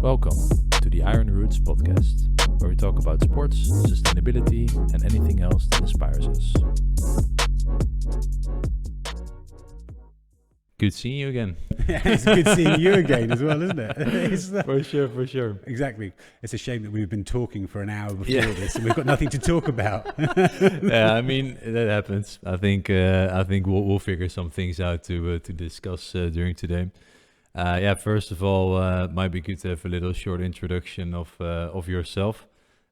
Welcome to the Iron Roots podcast, where we talk about sports, sustainability, and anything else that inspires us. Good seeing you again. It's good seeing you again as well, isn't it? For sure. Exactly. It's a shame that we've been talking for an hour before this and we've got nothing to talk about. Yeah, I mean, that happens. I think we'll figure some things out to discuss during today. First of all, might be good to have a little short introduction of yourself.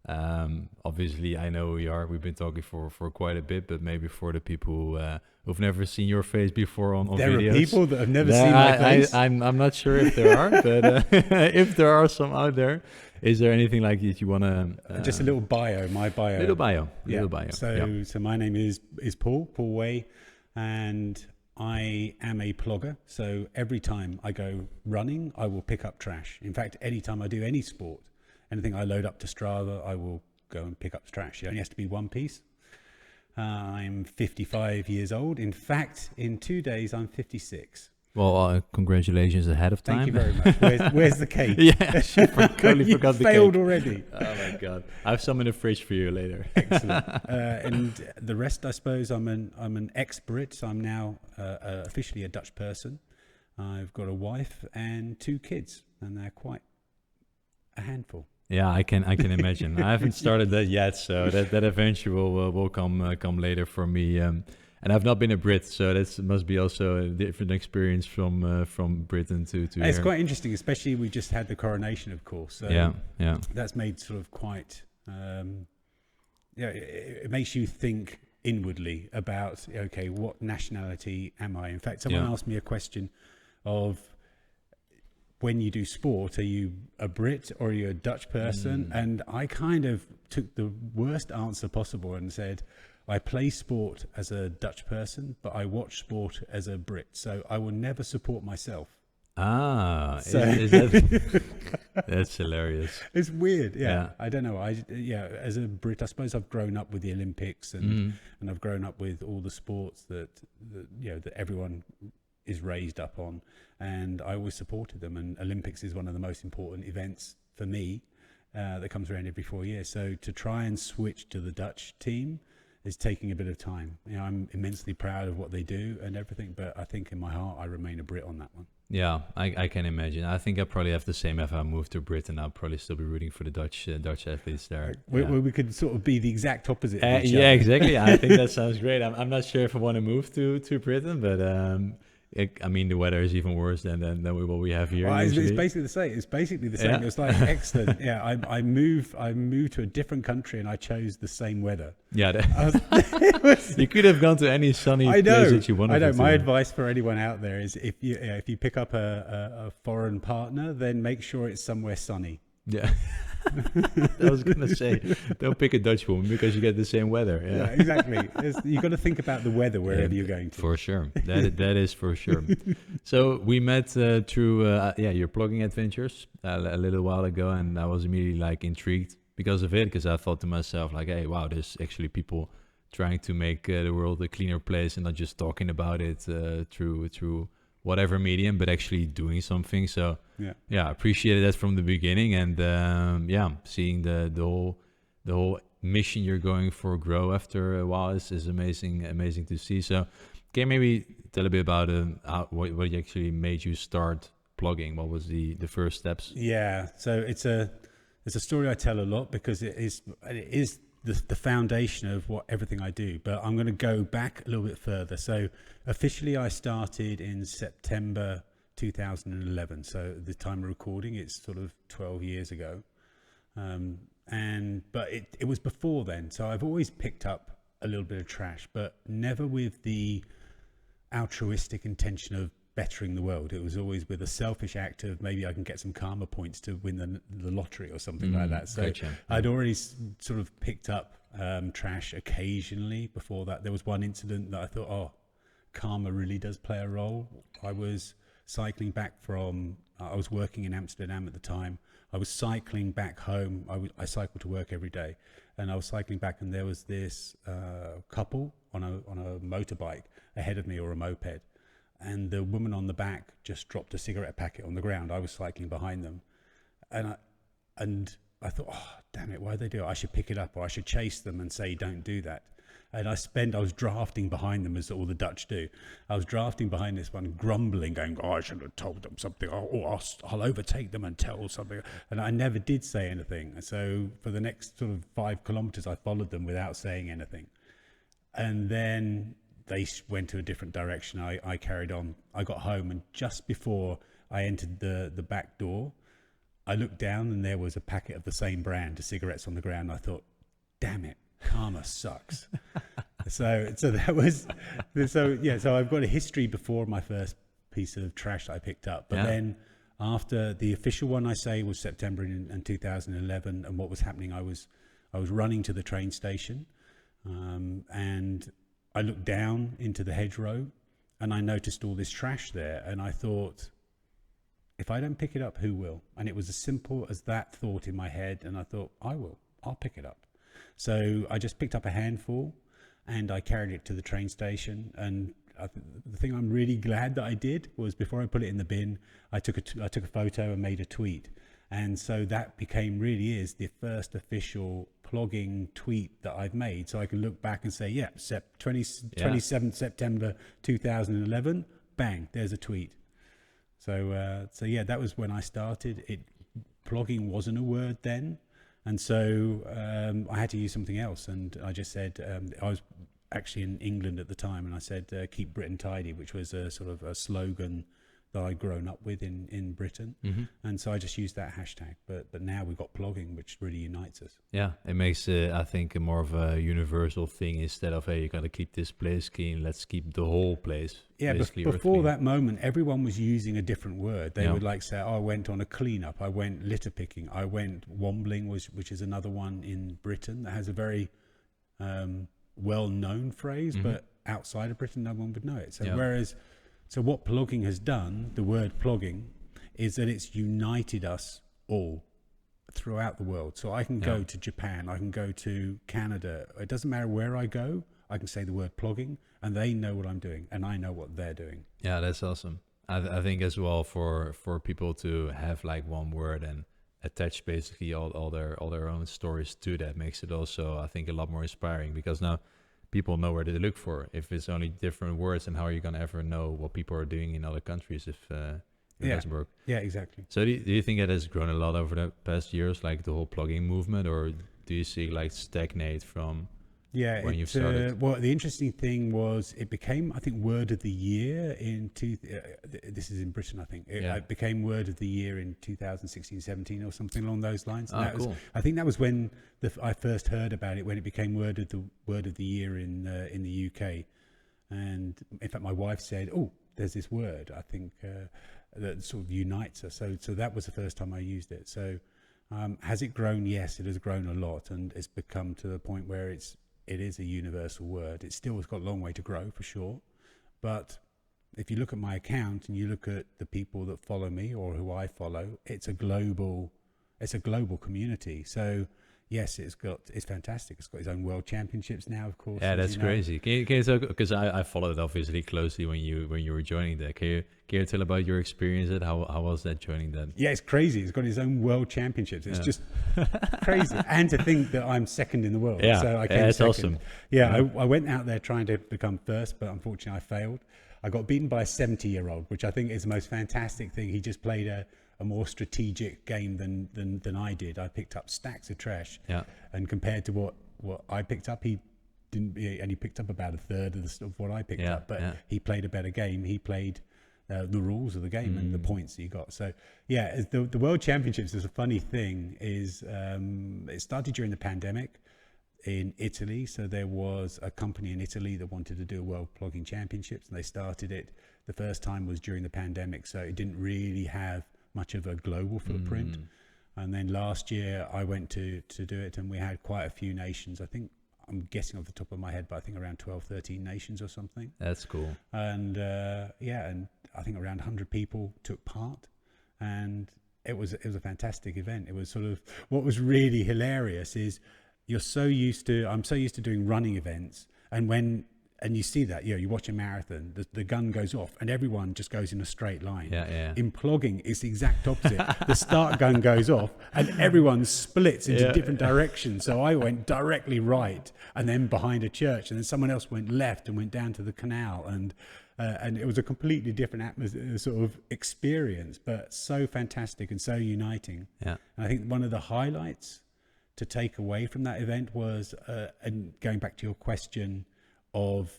Obviously, I know who you are. We've been talking for quite a bit, but maybe for the people who've never seen your face before on videos. There are people that have never seen my face. I'm not sure if there are, but if there are some out there, is there anything like that you want to... Just a little bio, my bio. Little bio. So my name is Paul Waye, and I am a plogger. So every time I go running, I will pick up trash. In fact, anytime I do any sport, anything I load up to Strava, I will go and pick up trash. It only has to be one piece. I'm 55 years old. In fact, in 2 days, I'm 56. Well, congratulations ahead of time. Thank you very much. Where's the cake? Yeah, totally forgot the cake. Failed already. Oh my God. I have some in the fridge for you later. Excellent. And the rest, I suppose, I'm an ex-Brit. So I'm now officially a Dutch person. I've got a wife and 2 kids, and they're quite a handful. Yeah, I can imagine. I haven't started that yet, so that eventually will come later for me. And I've not been a Brit, so that must be also a different experience from Britain to It's here. quite interesting, especially we just had the coronation, of course. So yeah. That's made sort of quite. It makes you think inwardly about what nationality am I? In fact, someone asked me a question of, when you do sport, are you a Brit or are you a Dutch person? And I kind of took the worst answer possible and said, I play sport as a Dutch person, but I watch sport as a Brit. So I will never support myself. So is that, that's hilarious. It's weird. Yeah. I don't know. As a Brit, I suppose I've grown up with the Olympics and I've grown up with all the sports that everyone is raised up on, and I always supported them, and Olympics is one of the most important events for me that comes around every 4 years. So to try and switch to the Dutch team is taking a bit of time. I'm immensely proud of what they do and everything, but I think in my heart I remain a Brit on that one. Yeah, I can imagine. I think I probably have the same. If I moved to Britain, I'll probably still be rooting for the Dutch athletes there. We could sort of be the exact opposite of each yeah, other. Exactly. I think that sounds great. I'm not sure if I want to move to Britain, but the weather is even worse than what we have here. Well, it's basically the same. It's basically the same. Yeah. It's like excellent. Yeah, I moved to a different country and I chose the same weather. Yeah, you could have gone to any sunny place that you wanted. I know. To. My advice for anyone out there is if you pick up a foreign partner, then make sure it's somewhere sunny. Yeah. I was going to say, don't pick a Dutch woman because you get the same weather. Yeah, exactly. You've got to think about the weather wherever you're going to. For sure. That is for sure. So we met through your plogging adventures a little while ago, and I was immediately intrigued because of it, because I thought to myself hey, wow, there's actually people trying to make the world a cleaner place and not just talking about it through whatever medium, but actually doing something. So I appreciated that from the beginning, and seeing the whole mission you're going for grow after a while is amazing to see. So can you maybe tell a bit about what actually made you start plogging? What was the first steps? Yeah, so it's a story I tell a lot because it is the foundation of everything I do, but I'm going to go back a little bit further. So officially I started in September 2011. So at the time of recording, it's sort of 12 years ago. But it was before then. So I've always picked up a little bit of trash, but never with the altruistic intention of bettering the world. It was always with a selfish act of maybe I can get some karma points to win the lottery or something like that. So gotcha. I'd already sort of picked up trash occasionally before that. There was one incident that I thought, karma really does play a role. I was cycling back I was working in Amsterdam at the time. I was cycling back home. I cycle to work every day, and I was cycling back, and there was this couple on a motorbike ahead of me, or a moped. And the woman on the back just dropped a cigarette packet on the ground. I was cycling behind them. I thought, oh, damn it, why do they do it? I should pick it up, or I should chase them and say, don't do that. And I was drafting behind them, as all the Dutch do. I was drafting behind this one, grumbling, going, oh, I should have told them something. I'll overtake them and tell something. And I never did say anything. So for the next sort of 5 kilometers, I followed them without saying anything. And then they went to a different direction. I carried on. I got home, and just before I entered the back door, I looked down, and there was a packet of the same brand of cigarettes on the ground. I thought, damn it, karma sucks. So I've got a history before my first piece of trash that I picked up. But then after the official one, I say, was September in 2011, and what was happening, I was running to the train station, and I looked down into the hedgerow, and I noticed all this trash there, and I thought, if I don't pick it up, who will? And it was as simple as that thought in my head, and I thought, I will. I'll pick it up. So I just picked up a handful, and I carried it to the train station. And the thing I'm really glad that I did was, before I put it in the bin, I took a photo and made a tweet. And so that really is the first official plogging tweet that I've made. So I can look back and say, 27th September 2011, bang, there's a tweet. So that was when I started. Plogging wasn't a word then. And so I had to use something else. And I just said, I was actually in England at the time, and I said, keep Britain tidy, which was a sort of a slogan that I'd grown up with in Britain. Mm-hmm. And so I just used that hashtag. But now we've got plogging, which really unites us. Yeah, it makes I think more of a universal thing, instead of, hey, you got to keep this place clean, let's keep the whole place. Yeah, before that moment, everyone was using a different word. They would like say, I went on a cleanup, I went litter picking, I went wombling, which is another one in Britain that has a very well-known phrase, mm-hmm. but outside of Britain, no one would know it. So what plogging has done, the word plogging, is that it's united us all throughout the world. So I can go to Japan, I can go to Canada. It doesn't matter where I go, I can say the word plogging, and they know what I'm doing, and I know what they're doing. Yeah, that's awesome. I think as well, for people to have like one word and attach basically all their own stories to that, makes it also, I think, a lot more inspiring, because now people know where to look for. If it's only different words, and how are you going to ever know what people are doing in other countries if it doesn't work? Yeah, exactly. So do you think that has grown a lot over the past years, like the whole plogging movement, or do you see like stagnate from when you started? Well, the interesting thing was, it became, I think, word of the year this is in Britain, I think. It became word of the year in 2016, 17 or something along those lines. And cool. I think that was when I first heard about it, when it became word of the year in the UK. And in fact, my wife said, oh, there's this word, I think, that sort of unites us. So that was the first time I used it. So has it grown? Yes, it has grown a lot, and it's become to the point where it is a universal word. It still has got a long way to grow, for sure. But if you look at my account and you look at the people that follow me or who I follow, it's a global community. So yes, it's fantastic. It's got its own world championships now, of course. Yeah, that's crazy. Can you talk, because I followed obviously closely when you were joining that. Can you tell about your experience? How was that, joining that? Yeah, it's crazy. It's got its own world championships. It's just crazy. And to think that I'm second in the world. Yeah, so I came second. Awesome. Yeah, I went out there trying to become first, but unfortunately I failed. I got beaten by a 70-year-old, which I think is the most fantastic thing. He just played a more strategic game than I did. I picked up stacks of trash, and compared to what I picked up, he didn't. And he picked up about a third of what I picked up. But he played a better game. He played the rules of the game and the points that he got. So yeah, the World Championships is a funny thing. It started during the pandemic in Italy. So there was a company in Italy that wanted to do a World Plogging Championships, and they started it. The first time was during the pandemic, so it didn't really have much of a global footprint. And then last year I went to do it, and we had quite a few nations. I think, I'm guessing off the top of my head, but I think around 12, 13 nations or something. That's cool. And and I think around 100 people took part, and it was a fantastic event. It was sort of, what was really hilarious is I'm so used to doing running events, and when and you see that, you watch a marathon, the gun goes off and everyone just goes in a straight line. In plogging, it's the exact opposite. The start gun goes off and everyone splits into different directions. So I went directly right and then behind a church, and then someone else went left and went down to the canal, and it was a completely different atmosphere, sort of experience, but so fantastic and so uniting. And I think one of the highlights to take away from that event was, and going back to your question of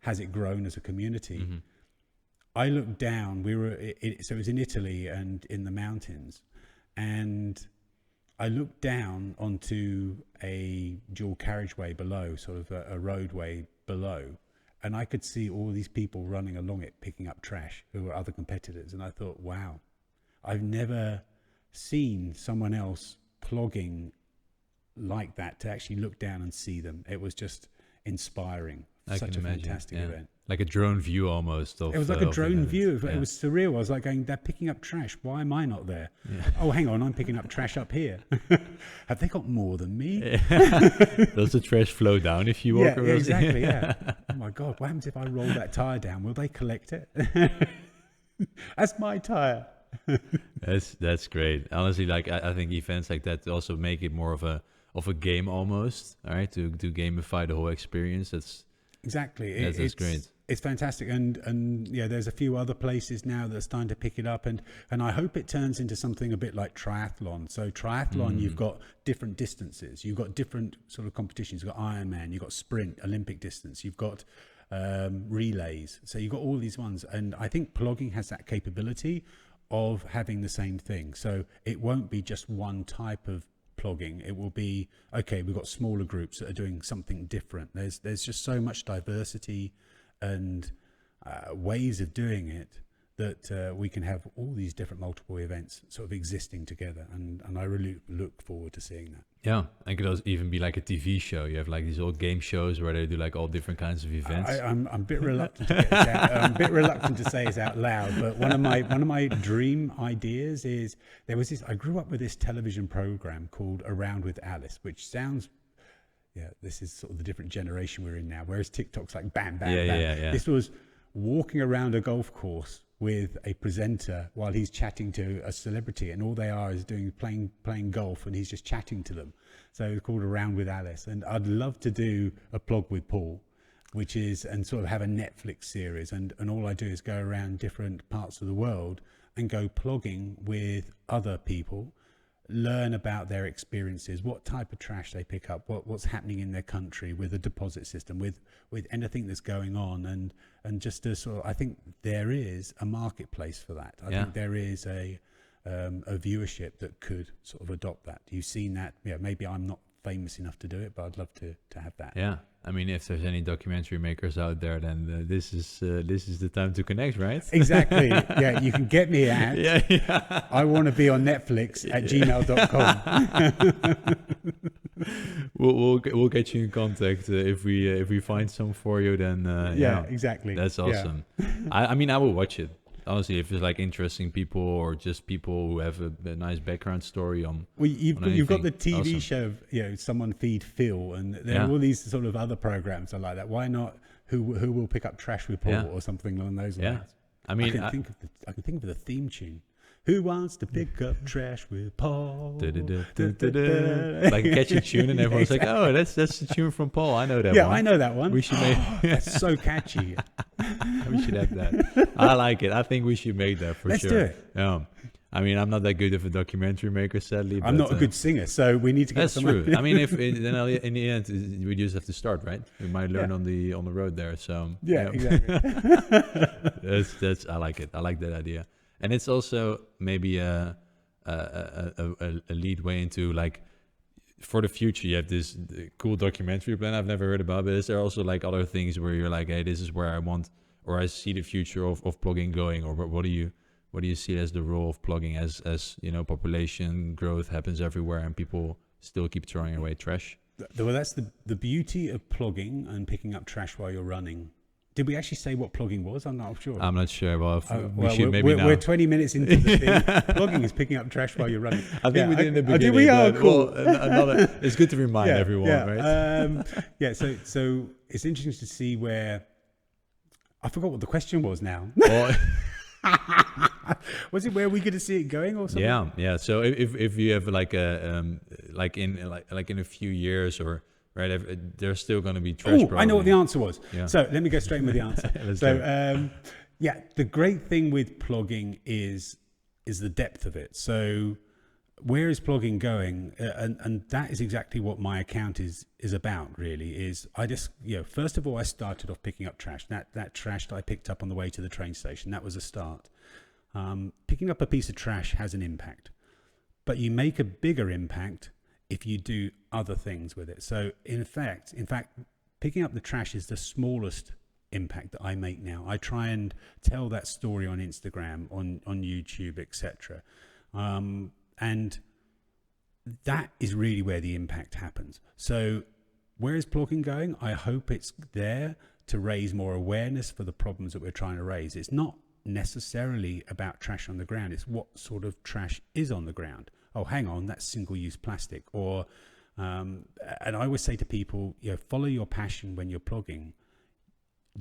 has it grown as a community, I looked down, so it was in Italy and in the mountains, and I looked down onto a dual carriageway below, sort of a roadway below, and I could see all these people running along it picking up trash who were other competitors, and I thought, wow, I've never seen someone else plogging like that, to actually look down and see them. It was just inspiring. Such a fantastic event. Like a drone view almost. It was like a drone view. It was surreal. I was like going, they're picking up trash. Why am I not there? Oh, hang on, I'm picking up trash up here. Have they got more than me? Does the trash flow down if you walk around? Exactly, Oh my God, what happens if I roll that tire down? Will they collect it? That's my tire. That's great. Honestly, like I think events like that also make it more of a game almost, all right, to gamify the whole experience. That's great. It's fantastic, and there's a few other places now that are starting to pick it up, and I hope it turns into something a bit like triathlon. So triathlon, you've got different distances, you've got different sort of competitions. You've got Ironman, you've got sprint, Olympic distance, you've got relays. So you've got all these ones, and I think plogging has that capability of having the same thing. So it won't be just one type of plogging. It will be, okay, we've got smaller groups that are doing something different. There's just so much diversity and ways of doing it that we can have all these different multiple events sort of existing together, and I really look forward to seeing that. Yeah, it could also even be like a TV show. You have like these old game shows where they do like all different kinds of events. I'm a bit reluctant to get this out. I'm a bit reluctant to say this out loud, but one of my dream ideas is, there was this. I grew up with this television program called Around with Alice, which sounds, this is sort of the different generation we're in now. Whereas TikTok's like bam, bam, bam. This was walking around a golf course with a presenter while he's chatting to a celebrity, and all they are is playing golf, and he's just chatting to them. So it's called Around with Alice, and I'd love to do a Plog with Paul, and sort of have a Netflix series, and all I do is go around different parts of the world and go plogging with other people, learn about their experiences, what type of trash they pick up, what's happening in their country with the deposit system, with anything that's going on, and just to sort of, I think there is a marketplace for that. I think there is a viewership that could sort of adopt that. You've seen that. Maybe I'm not famous enough to do it, but I'd love to have that. Yeah, I mean, if there's any documentary makers out there, then this is the time to connect, right? Exactly. Yeah, you can get me at I want to be on Netflix at gmail.com. We'll get you in contact if we find some for you. Then exactly. That's awesome. I mean, I will watch it. Honestly, if it's like interesting people or just people who have a nice background story on. Well, you've got the TV show, Someone Feed Phil, and there are all these sort of other programs are like that. Why not? Who will pick up trash with Paul or something along those lines? I mean, I can think of the theme tune. Who wants to pick up trash with Paul? Like a catchy tune, and everyone's like, "Oh, that's the tune from Paul. I know that one." Yeah, I know that one. We should make. That's so catchy. We should have that. I like it. I think we should make that for Let's sure. do it. Yeah. I mean, I'm not that good of a documentary maker, sadly. I'm not a good singer, so we need to get that's true. I mean, then in the end, we just have to start, right? We might learn on the road there. So exactly. that's I like it. I like that idea. And it's also maybe a lead way into, like, for the future, you have this cool documentary plan I've never heard about, but is there also like other things where you're like, hey, this is where I want, or I see the future of plogging going, or what do you see as the role of plogging as population growth happens everywhere and people still keep throwing away trash? Well, that's the beauty of plogging and picking up trash while you're running, Did we actually say what plogging was? I'm not sure. I'm not sure. Well, we Well, should maybe now. we're 20 minutes into the thing. Plogging is picking up trash while you're running. I think we did in the beginning. Did we? Oh, but, cool. well, it's good to remind everyone, right? So it's interesting to see where. I forgot what the question was now. Well, was it where we going to see it going or something? yeah. So if you have like a like in a few years or right, there's still going to be trash. Oh, I know what the answer was. Yeah. So let me go straight in with the answer. The great thing with plogging is the depth of it. So where is plogging going? And that is exactly what my account is about, really. Is I just, first of all, I started off picking up trash. That trash that I picked up on the way to the train station, that was a start. Picking up a piece of trash has an impact, but you make a bigger impact if you do other things with it. So in fact, picking up the trash is the smallest impact that I make now. I try and tell that story on Instagram, on YouTube, etc. And that is really where the impact happens. So where is plogging going? I hope it's there to raise more awareness for the problems that we're trying to raise. It's not necessarily about trash on the ground. It's what sort of trash is on the ground. Oh, hang on, that's single-use plastic. Or, and I always say to people, follow your passion when you're plogging.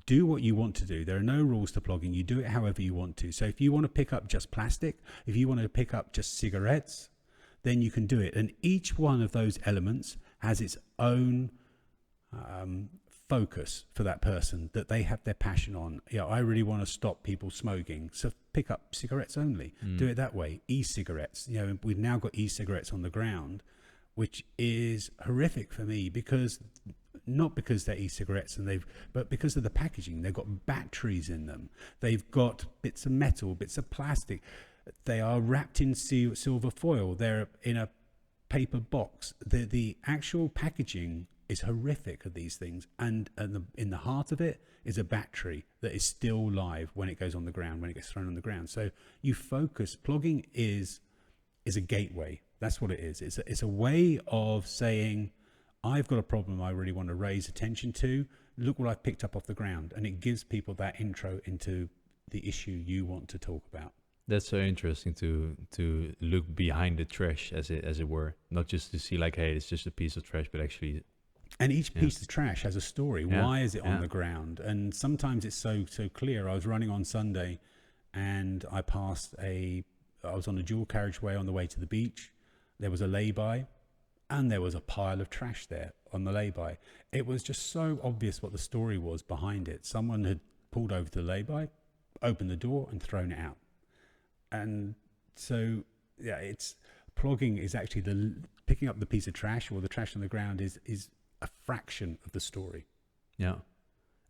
Do what you want to do. There are no rules to plogging. You do it however you want to. So if you want to pick up just plastic, if you want to pick up just cigarettes, then you can do it. And each one of those elements has its own focus for that person that they have their passion on. I really want to stop people smoking, so pick up cigarettes only. Do it that way. E-cigarettes. We've now got e-cigarettes on the ground, which is horrific for me because not because they're e-cigarettes but because of the packaging. They've got batteries in them. They've got bits of metal, bits of plastic. They are wrapped in silver foil. They're in a paper box. The actual packaging is horrific of these things, and in the heart of it is a battery that is still live when it goes on the ground, when it gets thrown on the ground. So you focus. Plogging is a gateway. That's what it is. It's a way of saying, I've got a problem I really want to raise attention to. Look what I've picked up off the ground. And it gives people that intro into the issue you want to talk about. That's so interesting to look behind the trash, as it were, not just to see like, hey, it's just a piece of trash, but actually. And each piece of trash has a story. Why is it on the ground? And sometimes it's so clear. I was running on Sunday, and I was on a dual carriageway on the way to the beach. There was a lay-by, and there was a pile of trash there on the lay-by. It was just so obvious what the story was behind it. Someone had pulled over to the lay-by, opened the door, and thrown it out. And so, it's plogging is actually picking up the piece of trash or the trash on the ground is a fraction of the story. Yeah.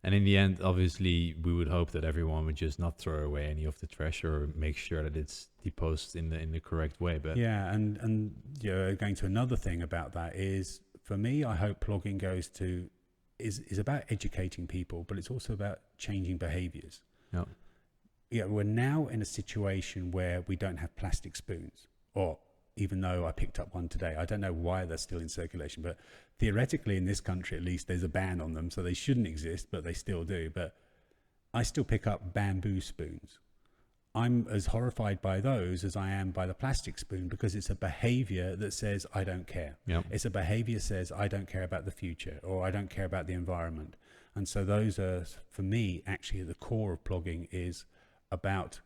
And in the end, obviously, we would hope that everyone would just not throw away any of the trash or make sure that it's disposed in the correct way. But and going to another thing about that is, for me, I hope plogging is about educating people, but it's also about changing behaviors. Yeah. We're now in a situation where we don't have plastic spoons, or even though I picked up one today, I don't know why they're still in circulation, but theoretically in this country, at least, there's a ban on them, so they shouldn't exist, but they still do. But I still pick up bamboo spoons. I'm as horrified by those as I am by the plastic spoon, because it's a behavior that says, I don't care. Yep. It's a behavior that says, I don't care about the future, or I don't care about the environment. And so those are, for me, actually at the core of plogging is about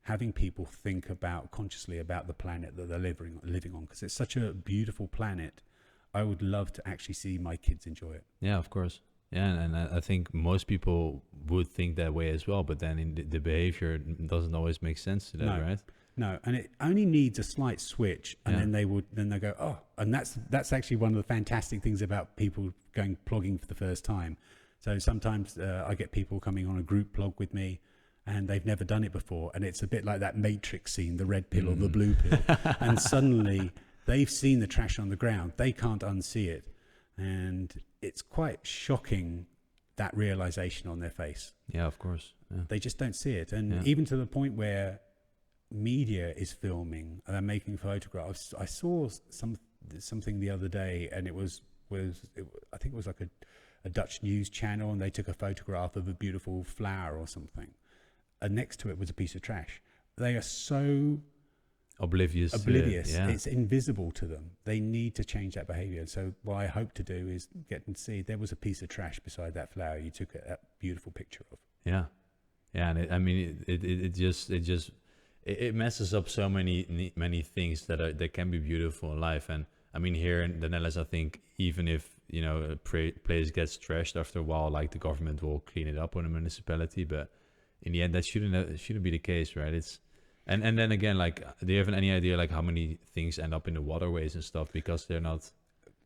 having people think consciously about the planet that they're living on, because it's such a beautiful planet. I would love to actually see my kids enjoy it. Yeah, of course. Yeah, and I think most people would think that way as well, but then in the behavior doesn't always make sense to that, right? No, and it only needs a slight switch, and then they go, oh, and that's actually one of the fantastic things about people going plogging for the first time. So sometimes I get people coming on a group plog with me, and they've never done it before, and it's a bit like that Matrix scene, the red pill or the blue pill, and suddenly they've seen the trash on the ground, they can't unsee it, and it's quite shocking, that realization on their face. Yeah, of course. Yeah. They just don't see it, and even to the point where media is filming and they're making photographs. I saw something the other day, and it was I think it was like a Dutch news channel and they took a photograph of a beautiful flower or something, and next to it was a piece of trash. They are so oblivious. It's invisible to them. They need to change that behavior. So what I hope to do is get them to see there was a piece of trash beside that flower you took a beautiful picture of. Yeah, and it messes up so many things that can be beautiful in life. And I mean, here in the Netherlands, I think even if a place gets trashed, after a while, like the government will clean it up on a municipality. But in the end, that shouldn't be the case, right? And then again, like, do you have any idea like how many things end up in the waterways and stuff because they're not?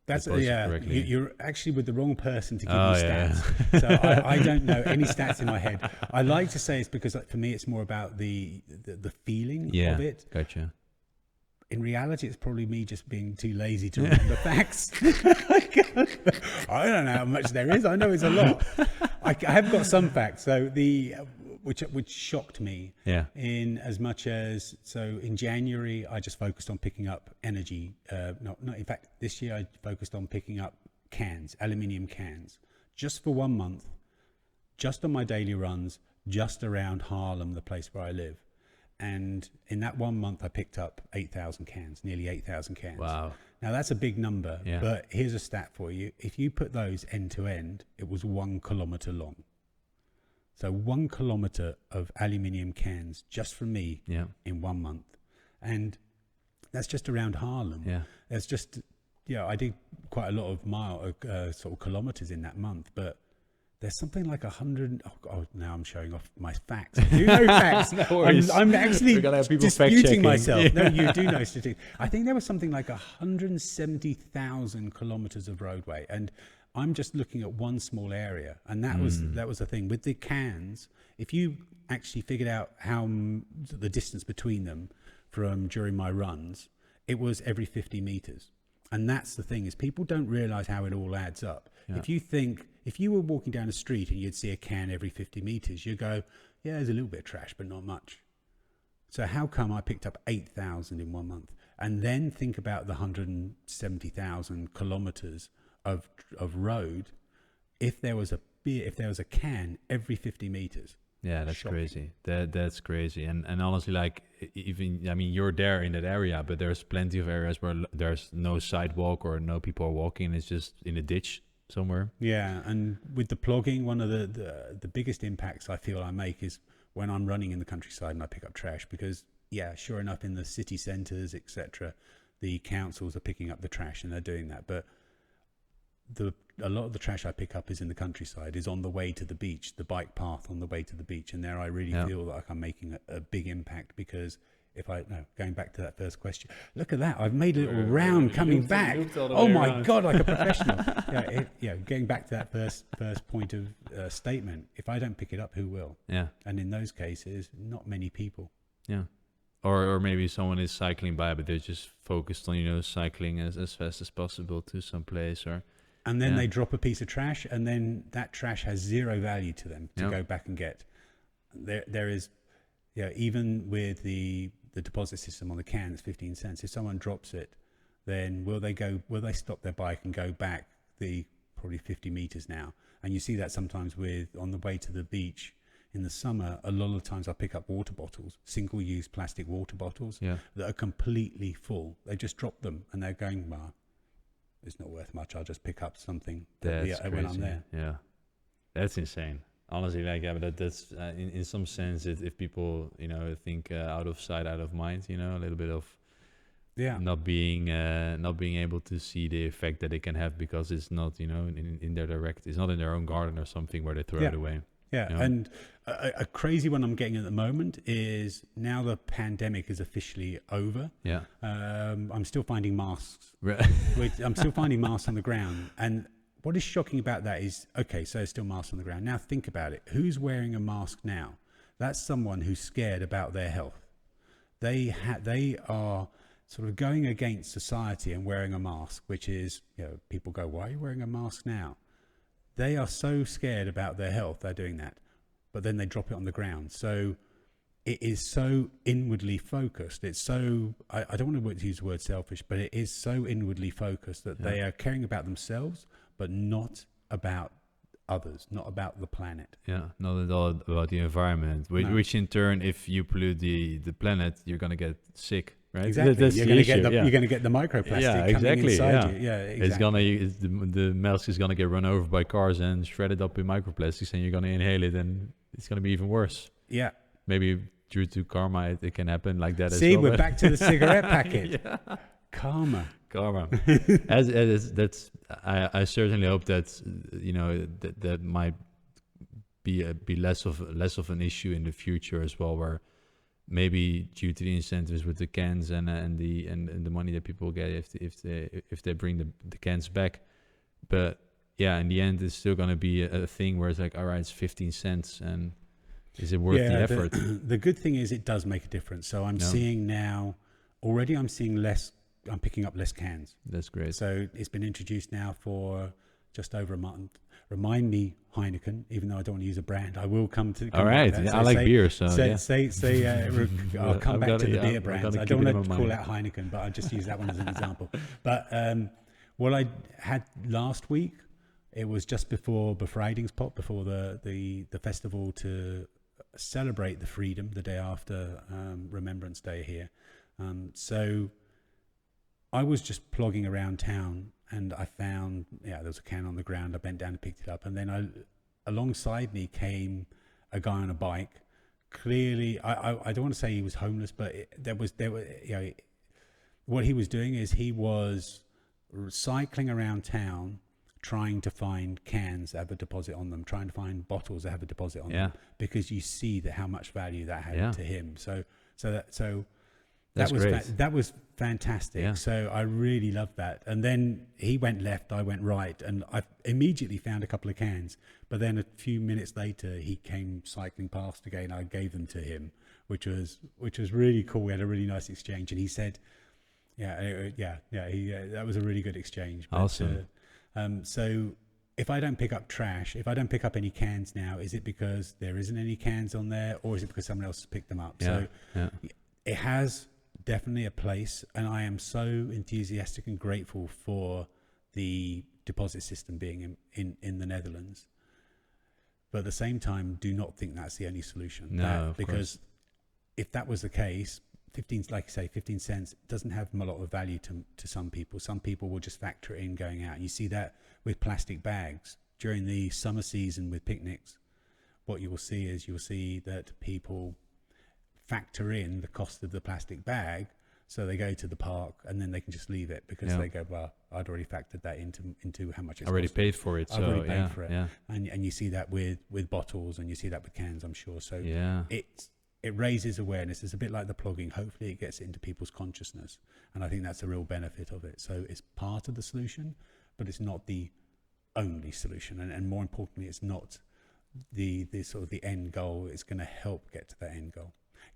That's correctly? You're actually with the wrong person to give me stats. So I don't know any stats in my head. I like to say it's because for me it's more about the feeling of it. Gotcha. In reality, it's probably me just being too lazy to remember facts. I don't know how much there is. I know it's a lot. I have got some facts. So which shocked me. Yeah. In as much as, so in January, I just focused on picking up energy. In fact, this year I focused on picking up cans, aluminium cans, just for 1 month, just on my daily runs, just around Haarlem, the place where I live. And in that 1 month, I picked up 8,000 cans, nearly 8,000 cans. Wow. Now that's a big number, Yeah. but here's a stat for you. If you put those end to end, it was 1 kilometer long. So 1 kilometer of aluminium cans just from me in 1 month. And that's just around Haarlem. Yeah. That's just, I did quite a lot of sort of kilometers in that month, but there's something like 100. Oh, now I'm showing off my facts. I do know facts. No worries. I'm actually disputing myself. Yeah. No, you do know statistics. I think there was something like 170,000 kilometers of roadway, and I'm just looking at one small area, and that was the thing with the cans. If you actually figured out how the distance between them from during my runs, it was every 50 meters. And that's the thing, is people don't realize how it all adds up. Yeah. If you were walking down a street and you'd see a can every 50 meters, you go, yeah, there's a little bit of trash, but not much. So how come I picked up 8,000 in 1 month? And then think about the 170,000 kilometers of road. If there was a can every 50 meters. Yeah, that's Shocking. crazy. That's crazy. And honestly, like, even, I mean, you're there in that area, but there's plenty of areas where there's no sidewalk or no people are walking. It's just in a ditch somewhere. Yeah, and with the plogging, one of the biggest impacts I feel I make is when I'm running in the countryside and I pick up trash, because sure enough, in the city centres, etc., the councils are picking up the trash and they're doing that, but a lot of the trash I pick up is in the countryside, is on the way to the beach, the bike path on the way to the beach, and there I really feel like I'm making a big impact, because going back to that first question, look at that, I've made a little round coming back. Oh my God, like a professional. Getting back to that first point of statement, if I don't pick it up, who will? Yeah. And in those cases, not many people. Yeah. Or maybe someone is cycling by, but they're just focused on, cycling as fast as possible to some place, and then they drop a piece of trash, and then that trash has zero value to them to go back and get. There is, even with the deposit system on the can, it's 15 cents. If someone drops it, then will they stop their bike and go back the probably 50 meters now? And you see that sometimes on the way to the beach in the summer. A lot of times I pick up water bottles, single-use plastic water bottles that are completely full. They just drop them and they're going, well, it's not worth much. I'll just pick up something when I'm there. Yeah, that's insane. Honestly, but that's in some sense, if people think out of sight, out of mind, a little bit of not being able to see the effect that it can have, because it's not in their direct, it's not in their own garden or something where they throw it away. Yeah, and a crazy one I'm getting at the moment is, now the pandemic is officially over. Yeah, I'm still finding masks. I'm still finding masks on the ground, and what is shocking about that is, okay, so there's still masks on the ground. Now think about it. Who's wearing a mask now? That's someone who's scared about their health. They are sort of going against society and wearing a mask, which is, people go, why are you wearing a mask now? They are so scared about their health, they're doing that. But then they drop it on the ground. So it is so inwardly focused. It's so, I don't want to use the word selfish, but it is so inwardly focused that they are caring about themselves, but not about others, not about the planet. Yeah, not at all about the environment, which, No. which in turn, if you pollute the planet, you're gonna get sick, right? Exactly. That's You're the going to issue. get the Yeah. you're going to get the microplastic Yeah, coming exactly. inside Yeah. you. Yeah, exactly. It's gonna the milk is gonna get run over by cars and shredded up in microplastics, and you're gonna inhale it, and it's gonna be even worse. Yeah. Maybe due to karma, it can happen like that See, as well. we're but- back to the cigarette packet. Yeah. Karma. Karma. as that's I certainly hope that that might be less of an issue in the future as well, where maybe due to the incentives with the cans and the money that people get if they bring the cans back, but yeah, in the end it's still going to be a thing where it's like, all right, it's 15 cents, and is it worth the effort? The good thing is it does make a difference. So I'm seeing now already. I'm seeing less. I'm picking up less cans. That's great. So it's been introduced now for just over a month. Remind me, Heineken, even though I don't want to use a brand, I will come to. All right, back to that. I like beer, so yeah. I'll come back to the beer I've brands. gotta I keep don't it in want to my call mind. out Heineken, but I'll just use that one as an example. But what I had last week, it was just before Befrijdingspop, before the festival to celebrate the freedom, the day after Remembrance Day here. So I was just plogging around town, and I found, there was a can on the ground. I bent down and picked it up, and then alongside me came a guy on a bike. Clearly, I don't want to say he was homeless, but what he was doing is he was cycling around town, trying to find cans that have a deposit on them, trying to find bottles that have a deposit on them, because you see that how much value that had to him. That's great. That was fantastic. Yeah. So I really loved that. And then he went left, I went right, and I immediately found a couple of cans. But then a few minutes later, he came cycling past again. I gave them to him, which was really cool. We had a really nice exchange, and he said, that was a really good exchange. But, Awesome. So if I don't pick up trash, if I don't pick up any cans now, is it because there isn't any cans on there, or is it because someone else has picked them up? So it has definitely a place, and I am so enthusiastic and grateful for the deposit system being in the Netherlands. But at the same time, do not think that's the only solution. No, because if that was the case, 15 cents doesn't have a lot of value to some people. Some people will just factor it in going out. And you see that with plastic bags during the summer season with picnics. What you will see is that people factor in the cost of the plastic bag, so they go to the park and then they can just leave it because they go, well, I'd already factored that into how much it's already costing. paid for it. I've already paid for it. And you see that with bottles, and you see that with cans, I'm sure. So it raises awareness. It's a bit like the plogging. Hopefully it gets into people's consciousness, and I think that's a real benefit of it. So it's part of the solution, but it's not the only solution, and more importantly, it's not the sort of the end goal. It's going to help get to that end goal.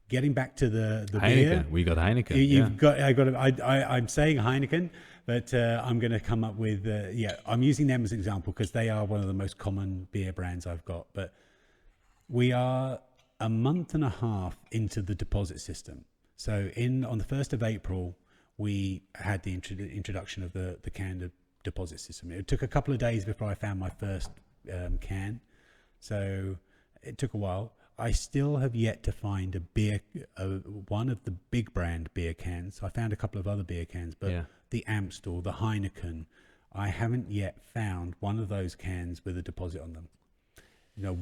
Getting back to the Heineken. beer, We got Heineken. I'm saying Heineken, but I'm going to come up with I'm using them as an example because they are one of the most common beer brands I've got. But we are a month and a half into the deposit system. So on the 1st of April, we had the introduction of the canned deposit system. It took a couple of days before I found my first can, so it took a while. I still have yet to find one of the big brand beer cans. I found a couple of other beer cans, but the Amstel, the Heineken, I haven't yet found one of those cans with a deposit on them.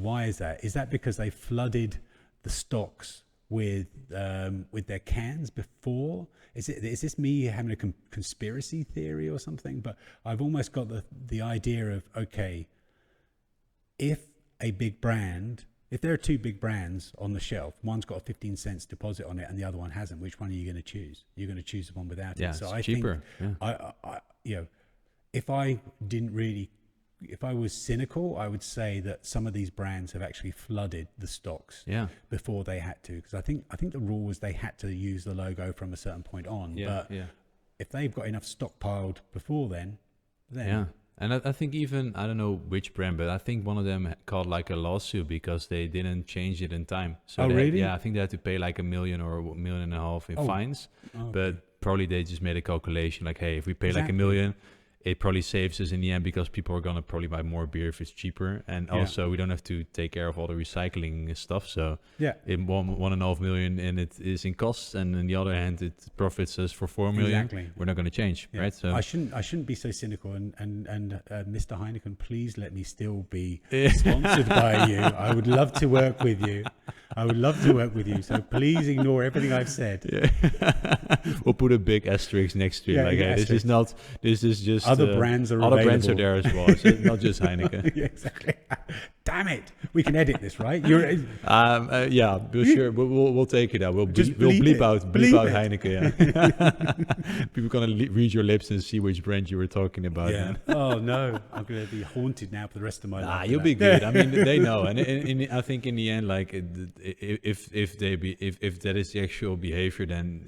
Why is that? Is that because they flooded the stocks with their cans before? Is this me having a conspiracy theory or something? But I've almost got the idea of, okay, if there are two big brands on the shelf, one's got a 15 cents deposit on it and the other one hasn't, which one are you going to choose? You're going to choose the one without it. So it's I cheaper. think, if I was cynical, I would say that some of these brands have actually flooded the stocks before they had to, because I think the rule was they had to use the logo from a certain point on. If they've got enough stockpiled before then. And I think even, I don't know which brand, but I think one of them called like a lawsuit because they didn't change it in time. So really? I think they had to pay like $1 million or $1.5 million in fines. Okay. But probably they just made a calculation like, hey, if we pay like $1 million, it probably saves us in the end because people are gonna probably buy more beer if it's cheaper, and also we don't have to take care of all the recycling stuff. So in 1.5 million, and it is in costs, and on the other hand, it profits us for 4 million. Exactly. We're not going to change, right? So I shouldn't be so cynical. And Mr. Heineken, please let me still be sponsored by you. I would love to work with you. So please ignore everything I've said. We'll put a big asterisk next to it. Like, hey, this is just other brands are other available. Brands are there as well. So it's not just Heineken. Yeah, exactly. Damn it! We can edit this, right? Yeah, sure. We'll take it out. We'll bleep out Heineken. Yeah. People gonna read your lips and see which brand you were talking about. Yeah. Oh no, I'm gonna be haunted now for the rest of my life. You'll be good. I mean, they know, and I think in the end, like if that is the actual behavior, then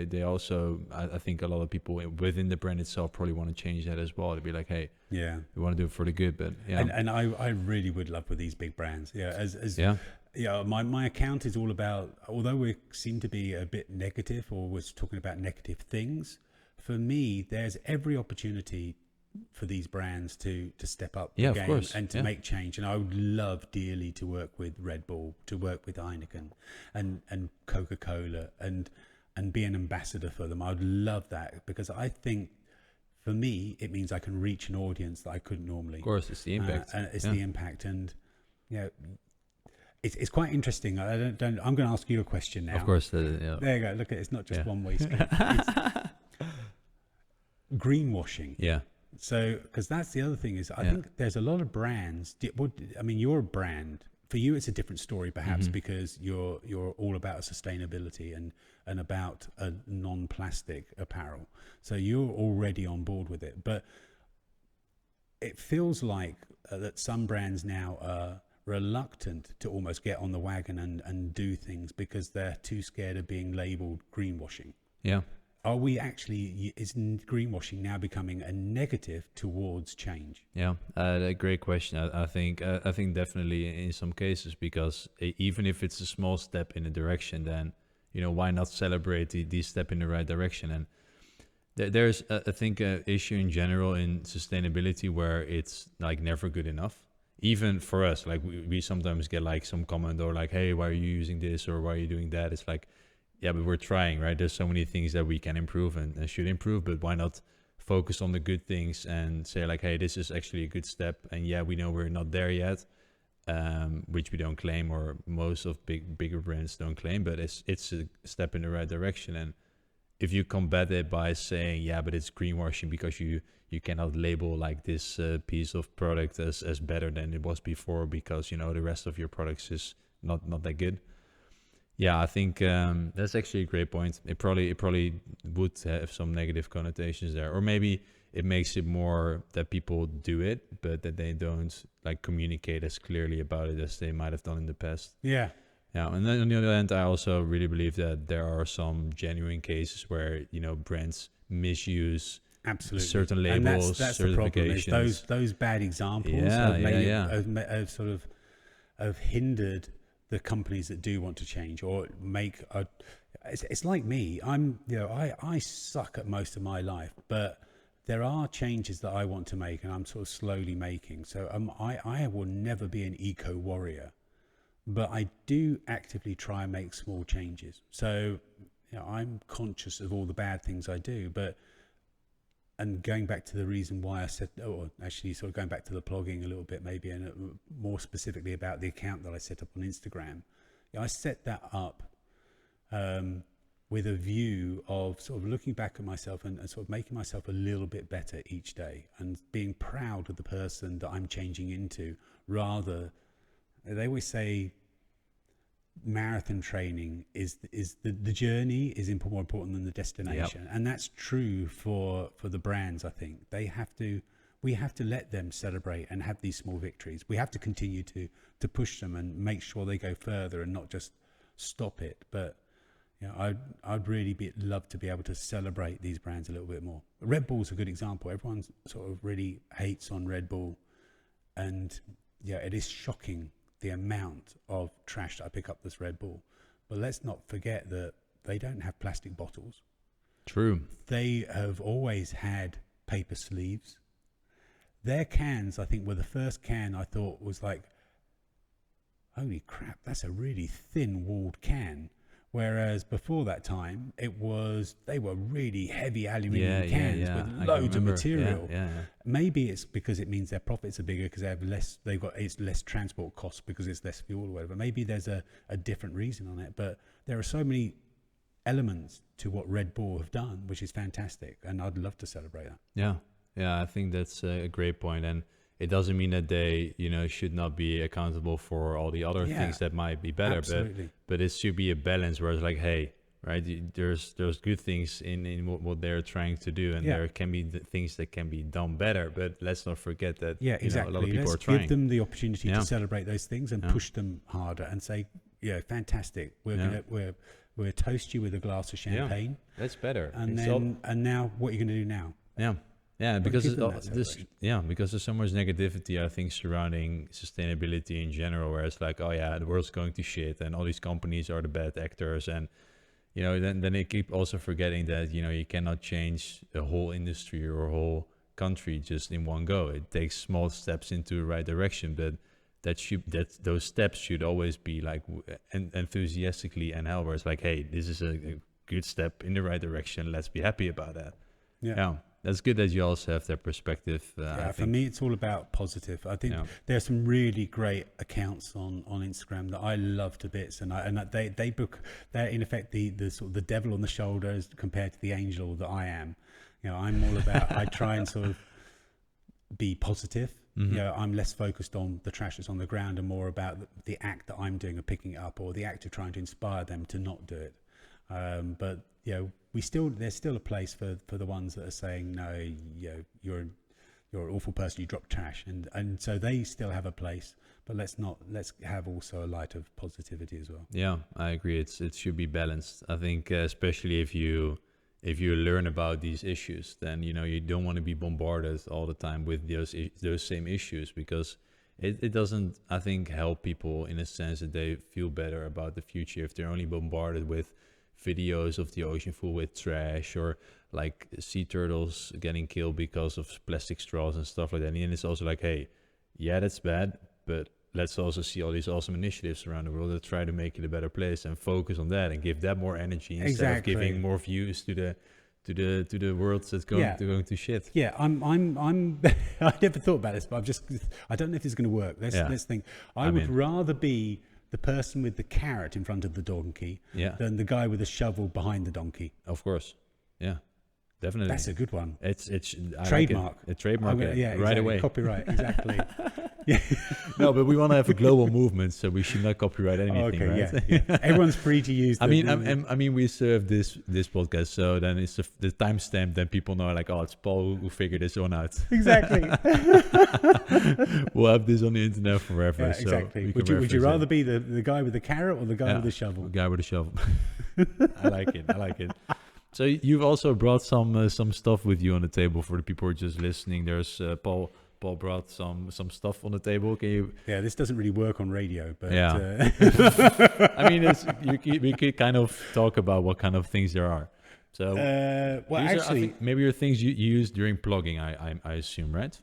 they also, I think a lot of people within the brand itself probably want to change that as well. To be like, hey, yeah, we want to do it for the good, but and I really would love with these big brands. My account is all about, although we seem to be a bit negative, or we're talking about negative things, for me there's every opportunity for these brands to step up the game and to make change. And I would love dearly to work with Red Bull, to work with Heineken and Coca-Cola and be an ambassador for them. I would love that, because I think for me it means I can reach an audience that I couldn't normally. Of course, it's the impact. The impact, and it's quite interesting. I'm going to ask you a question now. Of course, there you go. Look at it. It's not just one way street. It's greenwashing. Yeah. So, because that's the other thing is, I think there's a lot of brands. You're a brand. For you, it's a different story, perhaps, because you're all about sustainability and about a non-plastic apparel. So you're already on board with it. But it feels like that some brands now are reluctant to almost get on the wagon and do things because they're too scared of being labeled greenwashing. Yeah. Are we actually, is greenwashing now becoming a negative towards change? Yeah, a great question. I think definitely in some cases, because even if it's a small step in a direction, then why not celebrate the step in the right direction? And there's I think an issue in general in sustainability where it's like never good enough. Even for us, like we sometimes get like some comment or like, hey, why are you using this, or why are you doing that? It's like, yeah, but we're trying, right? There's so many things that we can improve and should improve, but why not focus on the good things and say like, hey, this is actually a good step. And yeah, we know we're not there yet, which we don't claim, or most of bigger brands don't claim, but it's a step in the right direction. And if you combat it by saying, yeah, but it's greenwashing because you cannot label like this piece of product as better than it was before because, the rest of your products is not that good. Yeah, I think that's actually a great point. It probably would have some negative connotations there, or maybe it makes it more that people do it, but that they don't like communicate as clearly about it as they might have done in the past. Yeah. Yeah, and then on the other hand, I also really believe that there are some genuine cases where brands misuse absolutely certain labels, and that's certifications. The problem is those bad examples have hindered the companies that do want to change or make a. It's like me. I suck at most of my life, but there are changes that I want to make, and I'm sort of slowly making. So I will never be an eco warrior, but I do actively try and make small changes. So I'm conscious of all the bad things I do, and going back to the reason why I said, or actually sort of going back to the plogging a little bit maybe, and more specifically about the account that I set up on Instagram. I set that up with a view of sort of looking back at myself and sort of making myself a little bit better each day and being proud of the person that I'm changing into. Rather, they always say marathon training is the journey is more important than the destination. Yep. And that's true for the brands. I think we have to let them celebrate and have these small victories. We have to continue to push them and make sure they go further and not just stop it. But I'd really love to be able to celebrate these brands a little bit more. Red Bull's a good example. Everyone sort of really hates on Red Bull, and it is shocking the amount of trash that I pick up this Red Bull. But let's not forget that they don't have plastic bottles. True. They have always had paper sleeves. their cans, I think, were the first can I thought was like, holy crap, that's a really thin walled can. Whereas before that time, they were really heavy aluminium cans with loads of material. Maybe it's because it means their profits are bigger because it's less transport costs because it's less fuel or whatever. Maybe there's a different reason on it, but there are so many elements to what Red Bull have done, which is fantastic, and I'd love to celebrate that. Yeah, I think that's a great point, and it doesn't mean that they, should not be accountable for all the other things that might be better. Absolutely. But it should be a balance where it's like, hey, right, there's good things in what they're trying to do, and there can be things that can be done better. But let's not forget that exactly. a lot of people let's are trying. Give them the opportunity to celebrate those things and push them harder and say, fantastic. We'll toast you with a glass of champagne. That's better. And now what are you going to do now? Because because there's so much negativity, I think, surrounding sustainability in general, where it's like, the world's going to shit and all these companies are the bad actors, and then they keep also forgetting that you cannot change a whole industry or a whole country just in one go. It takes small steps into the right direction, but those steps should always be like enthusiastically and held, where it's like, hey, this is a good step in the right direction, let's be happy about that. That's good that you also have that perspective. For me, it's all about positive. I think there are some really great accounts on Instagram that I love to bits, and they're in effect the sort of the devil on the shoulders compared to the angel that I am. I'm all about. I try and sort of be positive. I'm less focused on the trash that's on the ground and more about the act that I'm doing of picking it up, or the act of trying to inspire them to not do it. But there's still a place for the ones that are saying, no, you're an awful person, you drop trash, and so they still have a place, but let's have also a light of positivity as well. Yeah, I agree. It should be balanced. I think especially if you learn about these issues, then you don't want to be bombarded all the time with those same issues, because it doesn't, I think, help people in a sense that they feel better about the future if they're only bombarded with videos of the ocean full with trash, or like sea turtles getting killed because of plastic straws and stuff like that. And it's also like, hey, that's bad, but let's also see all these awesome initiatives around the world that try to make it a better place, and focus on that and give that more energy instead of giving more views to the world that's going to shit. I'm I never thought about this, but I don't know if it's going to work. Let's think. I would rather be the person with the carrot in front of the donkey than the guy with the shovel behind the donkey. Of course. Yeah, definitely. That's a good one. It's trademark. A trademark right away. Copyright, exactly. No, but we want to have a global movement, so we should not copyright anything, right? Everyone's free to use. I mean, we serve this podcast, so then it's the timestamp. Then people know, like, it's Paul who figured this one out. Exactly. We'll have this on the internet forever. Exactly. Would you rather be the guy with the carrot or the guy with the shovel? The guy with the shovel. I like it. So you've also brought some stuff with you on the table for the people who are just listening. There's Paul brought some stuff on the table. Can you? Yeah, this doesn't really work on radio, but I mean, we could kind of talk about what kind of things there are. So, maybe are things you use during plogging. I assume, right?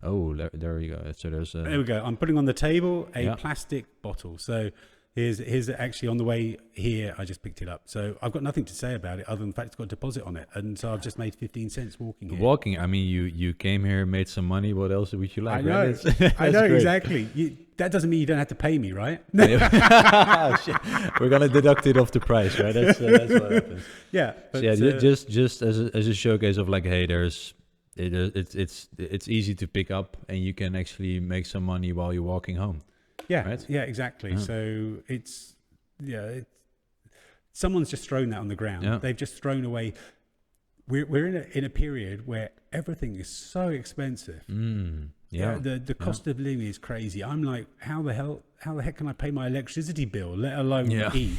Oh, there you go. So there we go. I'm putting on the table a plastic bottle. So here's actually on the way here. I just picked it up. So I've got nothing to say about it other than the fact it's got a deposit on it, and so I've just made 15 cents walking here. I mean, you came here, made some money. What else would you like? I know. Right? I know exactly. That doesn't mean you don't have to pay me, right? Oh, shit. We're gonna deduct it off the price, right? That's what happens. Yeah. But, just as a showcase of like, hey, it's easy to pick up, and you can actually make some money while you're walking home. Yeah, right? Yeah, exactly. So someone's just thrown that on the ground. Yeah. They've just thrown away. We're in a period where everything is so expensive. The cost of living is crazy. I'm like, how the heck can I pay my electricity bill, let alone eat?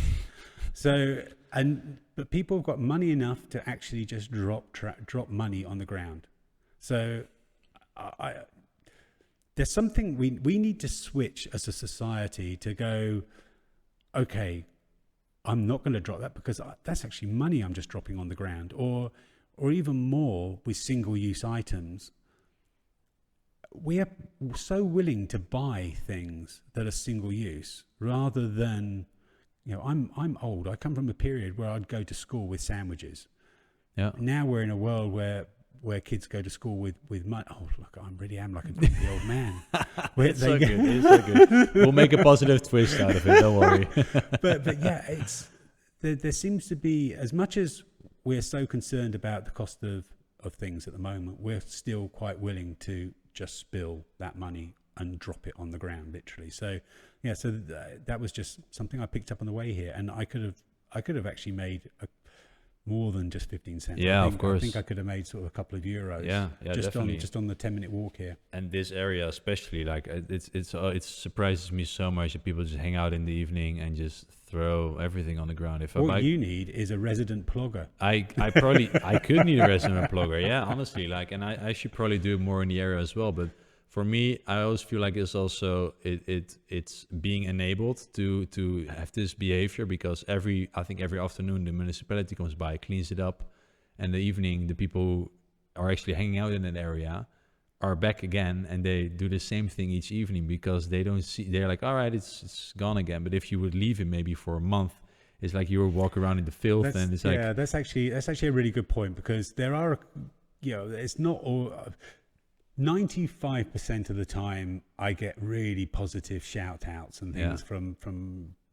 So but people have got money enough to actually just drop money on the ground. So there's something we need to switch as a society to go, okay, I'm not going to drop that because that's actually money I'm just dropping on the ground, or even more with single-use items. we are so willing to buy things that are single use rather than, I'm old. I come from a period where I'd go to school with sandwiches. Yeah. Now we're in a world where kids go to school with money. Oh, look, I really am like a grumpy old man. It's so good. It's so good. We'll make a positive twist out of it. Don't worry. but yeah, there seems to be, as much as we're so concerned about the cost of things at the moment, we're still quite willing to just spill that money and drop it on the ground, literally. So yeah, that was just something I picked up on the way here, and I could have actually made more than just 15 cents. Yeah, of course. I think I could have made sort of a couple of euros. Yeah, definitely. Just on the 10-minute walk here. And this area especially, like it surprises me so much that people just hang out in the evening and just throw everything on the ground. What you need is a resident plogger. I could need a resident plogger. Yeah, honestly, and I should probably do it more in the area as well. But for me, I always feel like it's also it's being enabled to have this behavior, because I think every afternoon the municipality comes by, cleans it up, and the evening the people who are actually hanging out in that area are back again, and they do the same thing each evening, because they don't see, they're like, all right, it's gone again. But if you would leave it maybe for a month, it's like you would walk around in the filth, and it's like, yeah, that's actually a really good point, because there are, it's not all. 95% of the time I get really positive shout outs and things from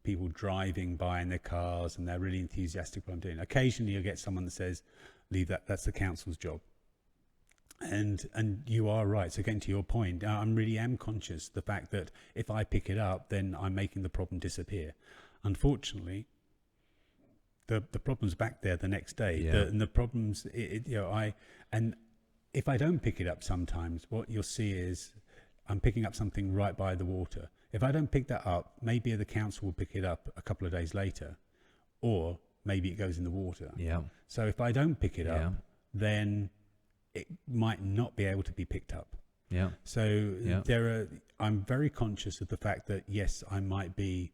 people driving by in their cars, and they're really enthusiastic what I'm doing. Occasionally you'll get someone that says, leave that's the council's job. And you are right. So getting to your point, I really am conscious the fact that if I pick it up, then I'm making the problem disappear. Unfortunately, the problem's back there the next day. And the problems, and if I don't pick it up sometimes, what you'll see is I'm picking up something right by the water. If I don't pick that up, maybe the council will pick it up a couple of days later, or maybe it goes in the water. Yeah. So if I don't pick it up, then it might not be able to be picked up. Yeah. So I'm very conscious of the fact that, yes, I might be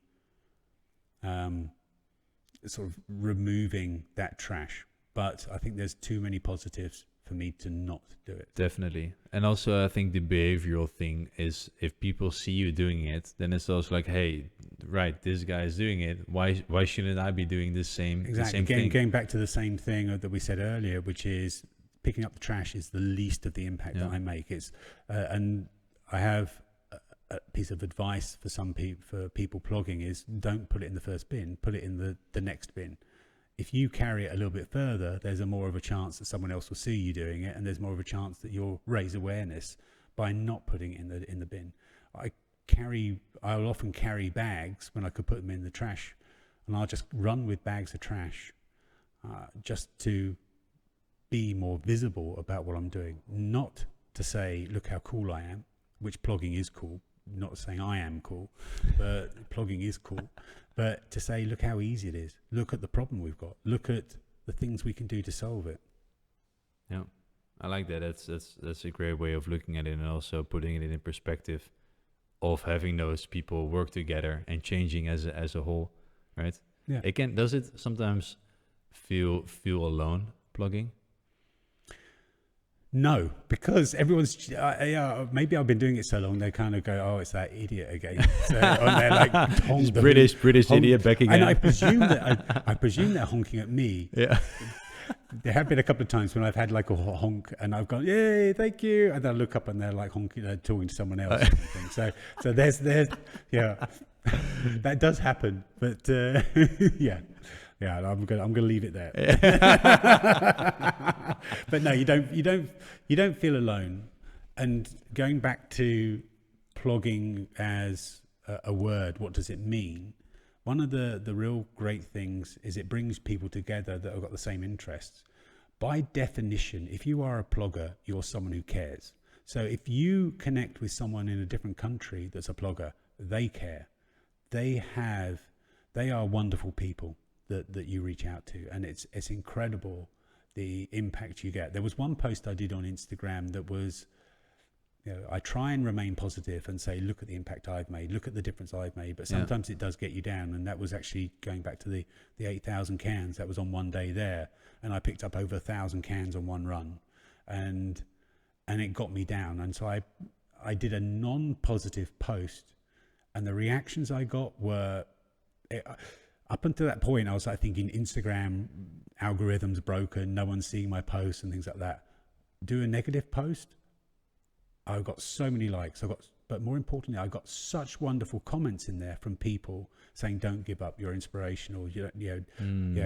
sort of removing that trash, but I think there's too many positives for me to not do it. Definitely. And also I think the behavioral thing is, if people see you doing it, then it's also like, hey, right, this guy is doing it, why shouldn't I be doing the same thing? Going back to the same thing that we said earlier, which is picking up the trash is the least of the impact that I make. It's and I have a piece of advice for people plogging is, don't put it in the first bin, put it in the next bin. If you carry it a little bit further, there's more of a chance that someone else will see you doing it, and there's more of a chance that you'll raise awareness by not putting it in the bin. I'll often carry bags when I could put them in the trash, and I'll just run with bags of trash just to be more visible about what I'm doing. Not to say, look how cool I am, which plogging is cool. Not saying I am cool, but plogging is cool. But to say, look how easy it is. Look at the problem we've got. Look at the things we can do to solve it. Yeah, I like that. That's a great way of looking at it, and also putting it in perspective of having those people work together and changing as a whole, right? Yeah. Does it sometimes feel alone plogging? No, because everyone's maybe I've been doing it so long, they kind of go, oh, it's that idiot again. So, and they're like, British idiot back again. And I presume they're honking at me. Yeah. There have been a couple of times when I've had like a honk and I've gone, yay, thank you, and then I look up and they're like honking, talking to someone else. Or something. So there's that does happen, but yeah. Yeah, I'm gonna leave it there. But no, you don't feel alone. And going back to plogging as a word, what does it mean? One of the real great things is it brings people together that have got the same interests. By definition, if you are a plogger, you're someone who cares. So if you connect with someone in a different country that's a plogger, they care. They are wonderful people that you reach out to, and it's incredible the impact you get. There was one post I did on Instagram that was, I try and remain positive and say, look at the impact I've made, look at the difference I've made, but sometimes it does get you down. And that was actually going back to the 8,000 cans that was on one day there, and I picked up over 1,000 cans on one run, and it got me down. And so I did a non-positive post, and the reactions I got were, up until that point, I was like thinking Instagram algorithms broken, no one's seeing my posts and things like that. Do a negative post, I got so many likes. But more importantly, I got such wonderful comments in there from people saying, "Don't give up. You're inspirational. Yeah,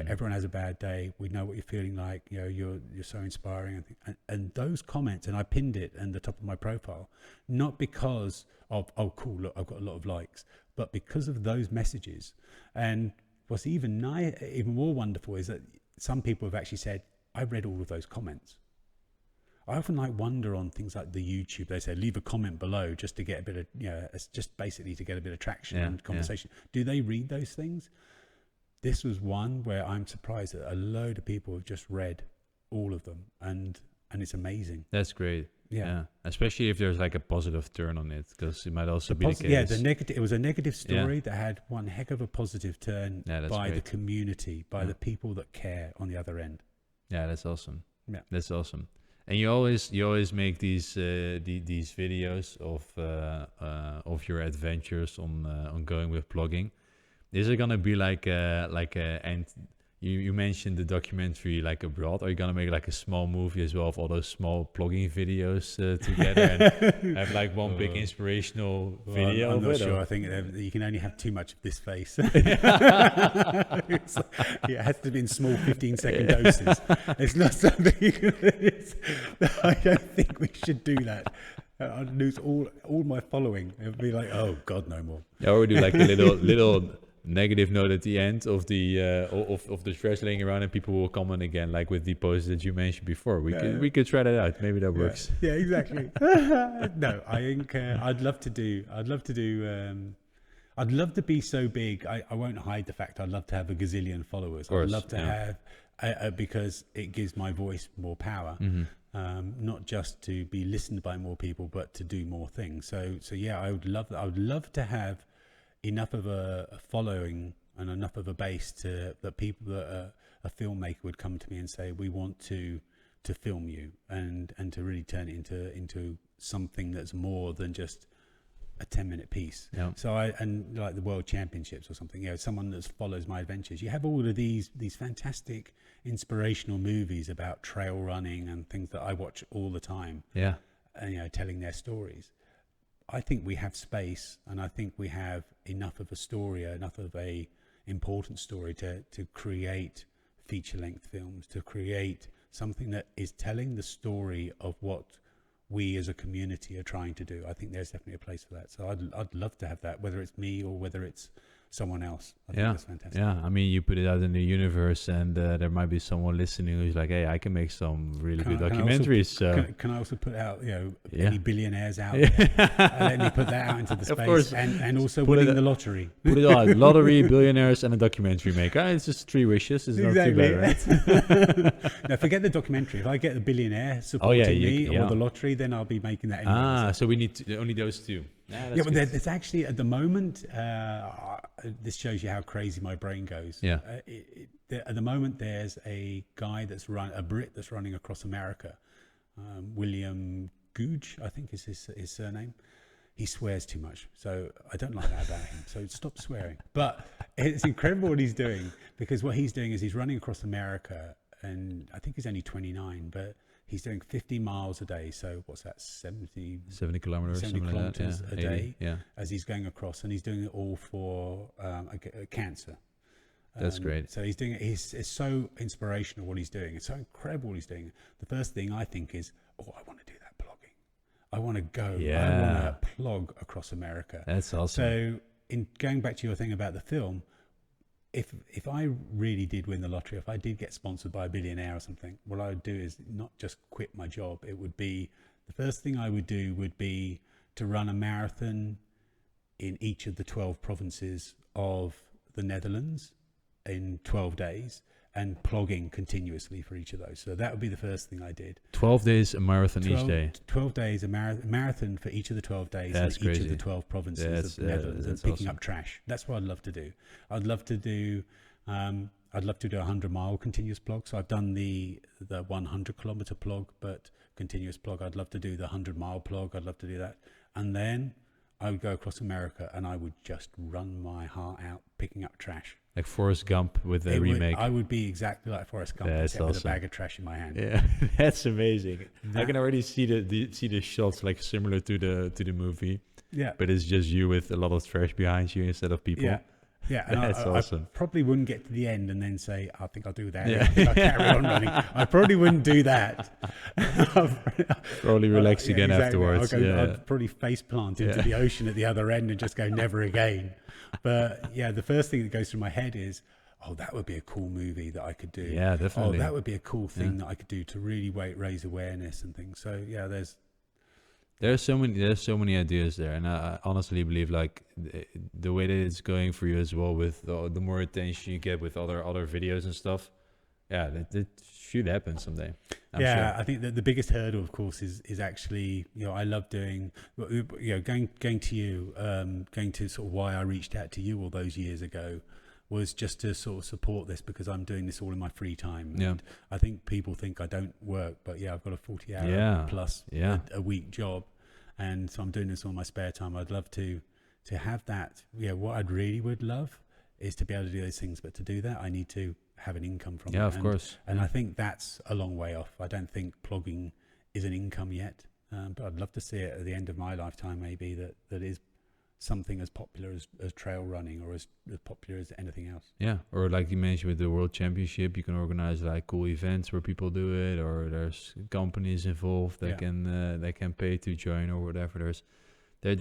everyone has a bad day. We know what you're feeling like. You're so inspiring." And those comments, and I pinned it in the top of my profile, not because of, "Oh, cool, look, I've got a lot of likes," but because of those messages. And what's even more wonderful is that some people have actually said, "I read all of those comments." I often wonder on things like the YouTube, they say leave a comment below just to get a bit of, it's just basically to get a bit of traction and conversation. Do they read those things? This was one where I'm surprised that a load of people have just read all of them, and it's amazing. That's great. Yeah. Especially if there's like a positive turn on it, because it might also be the case. Yeah, it was a negative story that had one heck of a positive turn by the community, by the people that care on the other end. Yeah, that's awesome. Yeah, that's awesome. And you always make these videos of your adventures on going with plogging. Is it gonna be and you mentioned the documentary like abroad? Are you gonna make like a small movie as well of all those small plogging videos together and have like one big inspirational video? I'm not sure. I think you can only have too much of this face. It has to be in small 15-second doses. It's not something. I don't think we should do that. I'd lose all my following. It'd be like, oh God, no more. Yeah, or we do like a little negative note at the end of the of the trash laying around, and people will comment again, like with the post that you mentioned before. We could try that out. Maybe that works. Yeah, exactly. No, I think I'd love to be so big. I won't hide the fact I'd love to have a gazillion followers. I'd love to have because it gives my voice more power. Not just to be listened by more people, but to do more things. So yeah, I would love to have enough of a following and enough of a base that people that a filmmaker would come to me and say, we want to film you and to really turn it into something that's more than just a 10-minute piece. So and like the World Championships or something, someone that follows my adventures. You have all of these fantastic inspirational movies about trail running and things that I watch all the time. And telling their stories. I think we have space, and I think we have enough of a story, enough of a important story to create feature-length films, to create something that is telling the story of what we as a community are trying to do. I think there's definitely a place for that. So I'd love to have that, whether it's me or whether it's someone else. I think that's fantastic. Yeah, I mean, you put it out in the universe, and there might be someone listening who's like, hey, I can make some really good documentaries. Can I also put out, any billionaires out there? Let me put that out into the space. Of course. And also winning the lottery. Put it out, lottery, billionaires, and a documentary maker. It's just 3 wishes. It's not too bad, right? Now, forget the documentary. If I get the billionaire supporting me or the lottery, then I'll be making that anyway. So we need only those two. But there's actually, at the moment, this shows you how crazy my brain goes. At the moment, there's a guy a Brit that's running across America. William Googe, I think is his surname. He swears too much, so I don't like that about him. So stop swearing. But it's incredible what he's doing, because what he's doing is he's running across America, and I think he's only 29, but he's doing 50 miles a day. So what's that? 70 kilometers, 70 kilometers like that. a day as he's going across, and he's doing it all for cancer. That's great. So he's doing it. It's so inspirational what he's doing. It's so incredible what he's doing. The first thing I think is, I want to do that plogging. I want to go. I want to plog across America. That's awesome. So in going back to your thing about the film, if I really did win the lottery, if I did get sponsored by a billionaire or something, what I would do is not just quit my job. It would be, the first thing I would do would be to run a marathon in each of the 12 provinces of the Netherlands in 12 days, and plogging continuously for each of those. So that would be the first thing I did. 12 days, a marathon each day. 12 days, a marathon for each of the 12 days in each of the 12 provinces of the Netherlands, and picking up trash. That's what I'd love to do. I'd love to do a 100-mile continuous plog. So I've done the 100-kilometer plog, but continuous plog. I'd love to do the 100-mile plog. I'd love to do that. And then I would go across America and I would just run my heart out picking up trash. Like Forrest Gump with the remake. I would be exactly like Forrest Gump, That's except with a awesome. bag of trash in my hand. Yeah, that's amazing. I can already see the shots like similar to the movie. Yeah. But it's just you with a lot of trash behind you instead of people. Yeah. Yeah, and That's awesome. I probably wouldn't get to the end and then say, I think I'll do that. Yeah. I think I'll carry on running. I probably wouldn't do that. Probably relax again exactly. afterwards. I'd probably face plant into the ocean at the other end and just go never again. But yeah, the first thing that goes through my head is, oh, that would be a cool movie that I could do. Yeah, definitely. Oh, that would be a cool thing that I could do to really raise awareness and things. So yeah, there's so many ideas there, and I honestly believe like the way that it's going for you as well, with the more attention you get with other videos and stuff, yeah, that should happen someday. I'm sure. I think that the biggest hurdle, of course, is actually, I love doing, going to you, going to sort of why I reached out to you all those years ago, was just to sort of support this, because I'm doing this all in my free time. Yeah. And I think people think I don't work, but yeah, I've got a 40-hour plus a week job. And so I'm doing this all in my spare time. I'd love to have that. Yeah, what I'd really would love is to be able to do those things. But to do that, I need to have an income from it. Yeah, of course. And I think that's a long way off. I don't think plogging is an income yet. But I'd love to see it at the end of my lifetime, maybe, that is something as popular as trail running, or as popular as anything else. Yeah, or like you mentioned with the World Championship, you can organize like cool events where people do it, or there's companies involved that can pay to join or whatever. I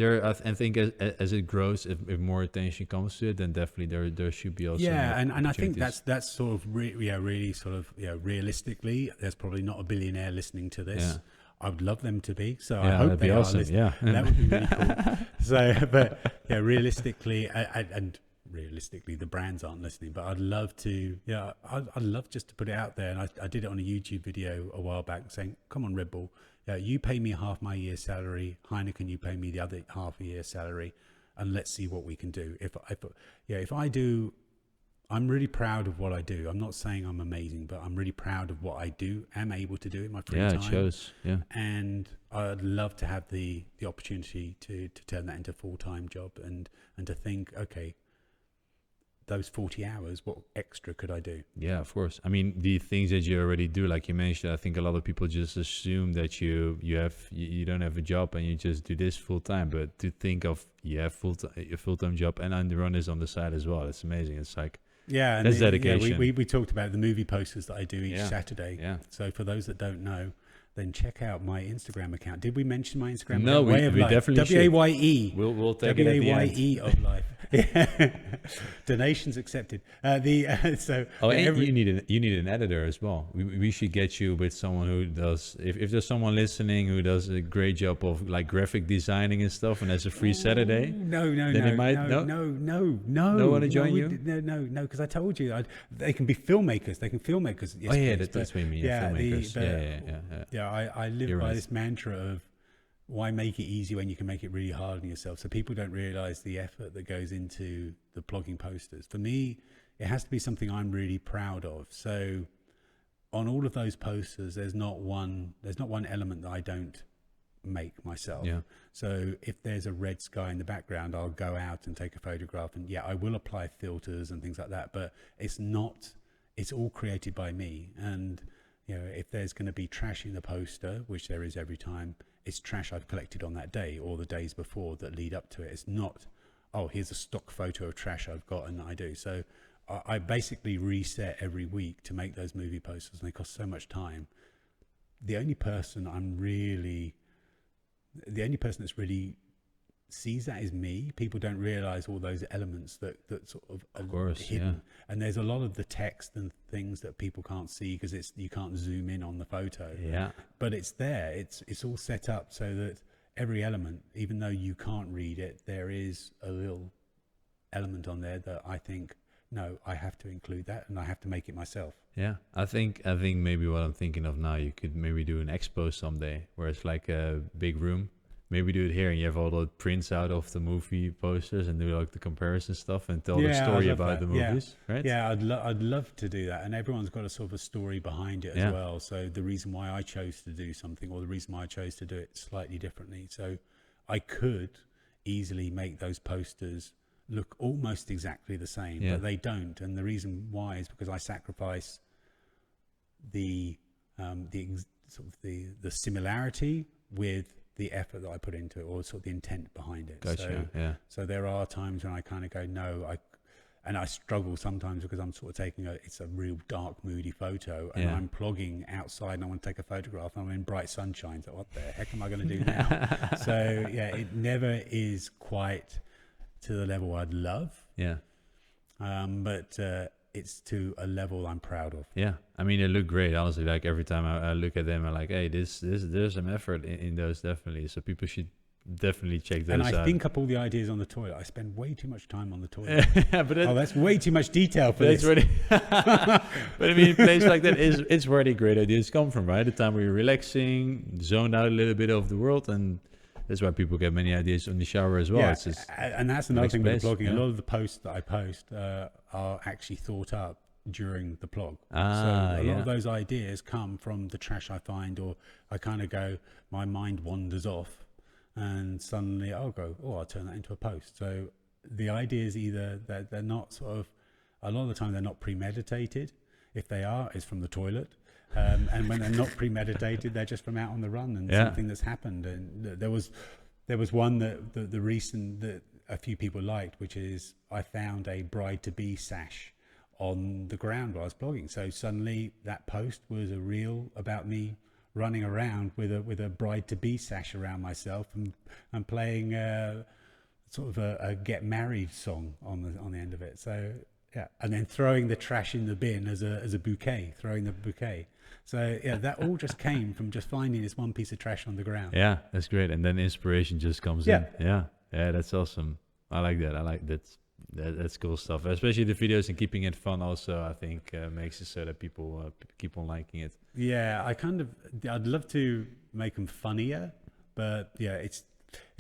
think as it grows, if more attention comes to it, then definitely there should be also and I think that's sort of really sort of realistically, there's probably not a billionaire listening to this. Yeah. I would love them to be, so I hope they are listening. Yeah, that would be really cool. So, but yeah, realistically, and realistically, the brands aren't listening. But I'd love to, I'd love just to put it out there. And I did it on a YouTube video a while back, saying, "Come on, Red Bull, you pay me half my year's salary. Heineken, you pay me the other half a year's salary, and let's see what we can do." If I do. I'm really proud of what I do. I'm not saying I'm amazing, but I'm really proud of what I do. I'm able to do in my free time. Yeah, it shows. Yeah. And I'd love to have the opportunity to turn that into a full-time job, and to think, okay, those 40 hours, what extra could I do? Yeah, of course. I mean, the things that you already do, like you mentioned, I think a lot of people just assume that you don't have a job and you just do this full time. But to think of a full-time job and run this on the side as well, it's amazing. It's like, yeah, that's dedication. Yeah, we talked about the movie posters that I do each Saturday. Yeah. So for those that don't know, then check out my Instagram account. Did we mention my Instagram account? No, we definitely should. Waye. We'll take it at the end. Waye of life. Donations accepted. And you need an editor as well. We should get you with someone who does. If there's someone listening who does a great job of like graphic designing and stuff, and has a free Saturday. No. Want to join you? No, because I told you they can be filmmakers. They can filmmakers. Yes, that's what I mean. Yeah, filmmakers. I live by this mantra of, why make it easy when you can make it really hard on yourself? So people don't realize the effort that goes into the plogging posters. For me, it has to be something I'm really proud of. So on all of those posters, there's not one element that I don't make myself. Yeah. So if there's a red sky in the background, I'll go out and take a photograph, and I will apply filters and things like that, but it's all created by me. And if there's going to be trash in the poster, which there is every time, it's trash I've collected on that day or the days before that lead up to it. It's not, oh, here's a stock photo of trash I've got and that I do. So I basically reset every week to make those movie posters, and they cost so much time. The only person that's really sees that is me. People don't realize all those elements that sort of are hidden. Yeah. And there's a lot of the text and things that people can't see because you can't zoom in on the photo. Yeah. But it's there. It's all set up so that every element, even though you can't read it, there is a little element on there that I think, no, I have to include that and I have to make it myself. Yeah, I think maybe what I'm thinking of now, you could maybe do an expo someday where it's like a big room. Maybe do it here and you have all the prints out of the movie posters and do like the comparison stuff and tell the story about the movies, right? Yeah, I'd love to do that. And everyone's got a sort of a story behind it as well. So the reason why I chose to do something, or the reason why I chose to do it slightly differently. So I could easily make those posters look almost exactly the same, but they don't. And the reason why is because I sacrifice the similarity with the effort that I put into it, or sort of the intent behind it. Gotcha. So there are times when I kind of go, no, and I struggle sometimes because I'm sort of taking it's a real dark, moody photo, and I'm plogging outside and I want to take a photograph and I'm in bright sunshine. So what the heck am I going to do now? So yeah, it never is quite to the level I'd love. Yeah. But it's to a level I'm proud of. Yeah. I mean, they look great. Honestly, like every time I look at them, I'm like, hey, there's some effort in those, definitely. So people should definitely check those out. And I think up all the ideas on the toilet. I spend way too much time on the toilet. But that's way too much detail for this. Really but I mean, a place like that it's where the great ideas come from, right? The time where you're relaxing, zoned out a little bit of the world, and that's why people get many ideas in the shower as well. Yeah, it's just and that's another thing with blogging. Yeah. A lot of the posts that I post are actually thought up during the plog. So a lot of those ideas come from the trash I find, or I kind of go, my mind wanders off, and suddenly I'll turn that into a post. So the ideas either they're not sort of, a lot of the time they're not premeditated. If they are, it's from the toilet. And when they're not premeditated, they're just from out on the run and something that's happened. And there was one that the recent that a few people liked, which is I found a bride-to-be sash on the ground while I was blogging. So suddenly that post was a reel about me running around with a bride-to-be sash around myself and playing sort of a get married song on the end of it. So yeah, and then throwing the trash in the bin as a bouquet, throwing the bouquet. So yeah, that all just came from just finding this one piece of trash on the ground. Yeah, that's great. And then inspiration just comes in. Yeah, that's awesome. I like that. That's cool stuff. Especially the videos, and keeping it fun also, I think makes it so that people keep on liking it. Yeah, I'd love to make them funnier, but yeah, it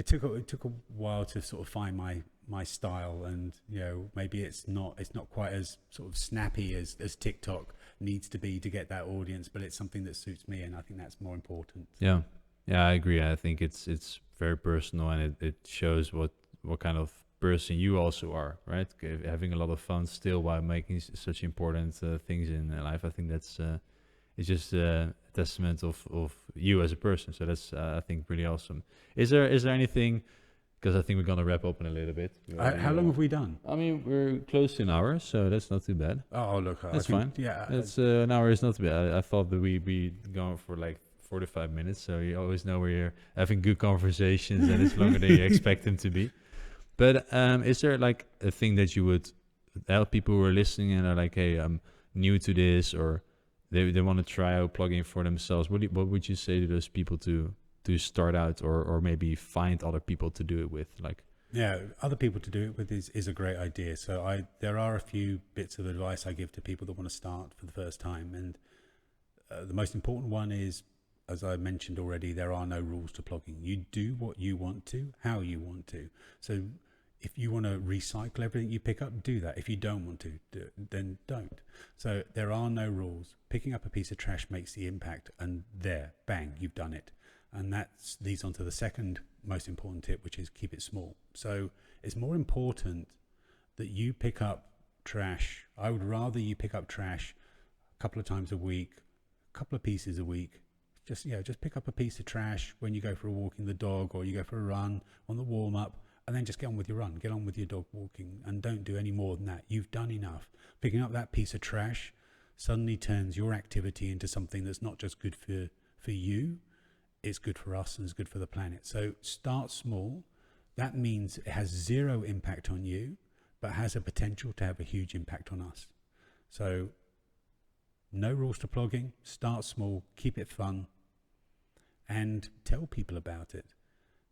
took a while to sort of find my style, and maybe it's not quite as sort of snappy as TikTok needs to be to get that audience, but it's something that suits me, and I think that's more important. Yeah, I agree. I think it's very personal, and it shows what kind of person you also are, right? Having a lot of fun still while making such important things in life. I think that's it's just a testament of you as a person. So that's I think really awesome. Is there anything? Because I think we're gonna wrap up in a little bit. How long have we done? I mean, we're close to an hour, so that's not too bad. Oh, look, that's fine. Yeah, that's an hour is not too bad. I thought that we'd be going for like 45 minutes, so you always know where you're having good conversations, and it's longer than you expect them to be. But is there like a thing that you would help people who are listening and are like, hey, I'm new to this, or they want to try out plugin for themselves? What would you say to those people to start out, or maybe find other people to do it with? Like, yeah, other people to do it with is a great idea. So there are a few bits of advice I give to people that want to start for the first time, and the most important one is, as I mentioned already, there are no rules to plogging. You do what you want to, how you want to. So if you want to recycle everything you pick up, do that. If you don't want to, then don't. So there are no rules. Picking up a piece of trash makes the impact, and there, bang, you've done it. And that leads on to the second most important tip, which is keep it small. So it's more important that you pick up trash. I would rather you pick up trash a couple of times a week, a couple of pieces a week. Just pick up a piece of trash when you go for a walk in the dog, or you go for a run on the warm up, and then just get on with your run, get on with your dog walking, and don't do any more than that. You've done enough. Picking up that piece of trash suddenly turns your activity into something that's not just good for you, it's good for us, and it's good for the planet. So start small. That means it has zero impact on you, but has a potential to have a huge impact on us. So no rules to plogging. Start small, keep it fun, and tell people about it.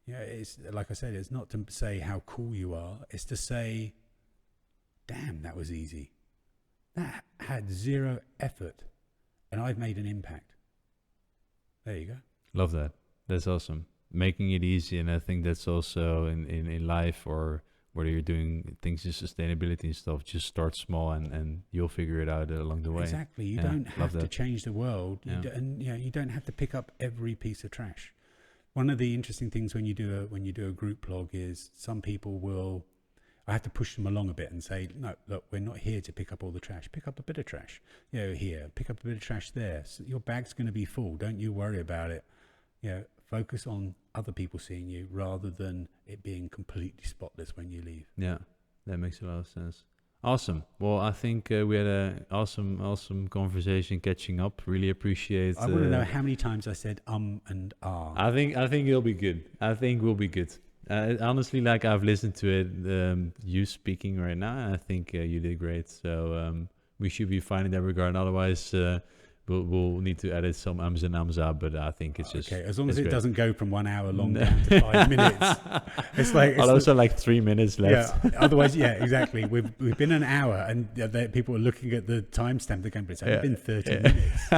It's like I said, it's not to say how cool you are. It's to say, damn, that was easy. That had zero effort, and I've made an impact. There you go. Love that. That's awesome. Making it easy, and I think that's also in life, or whether you're doing things in sustainability and stuff, just start small, and you'll figure it out along the way. Exactly. You don't have to change the world, you don't have to pick up every piece of trash. One of the interesting things when you do a group plog is some people will. I have to push them along a bit and say, no, look, we're not here to pick up all the trash. Pick up a bit of trash, here. Pick up a bit of trash there. So your bag's going to be full. Don't you worry about it. Focus on other people seeing you rather than it being completely spotless when you leave. Yeah, that makes a lot of sense. Awesome. Well, I think we had an awesome conversation catching up. Really appreciate. I want to know how many times I said and ah. I think it'll be good. I think we'll be good. Honestly, like I've listened to it, you speaking right now, and I think you did great. So we should be fine in that regard. Otherwise, we'll need to edit some ums and ums out. But I think it's just okay. As long as it great. Doesn't go from 1 hour long down to 5 minutes. It's like also like 3 minutes left. Yeah. Otherwise, yeah, exactly. We've been an hour, and people are looking at the timestamp. They're going, but it's only been 30 minutes.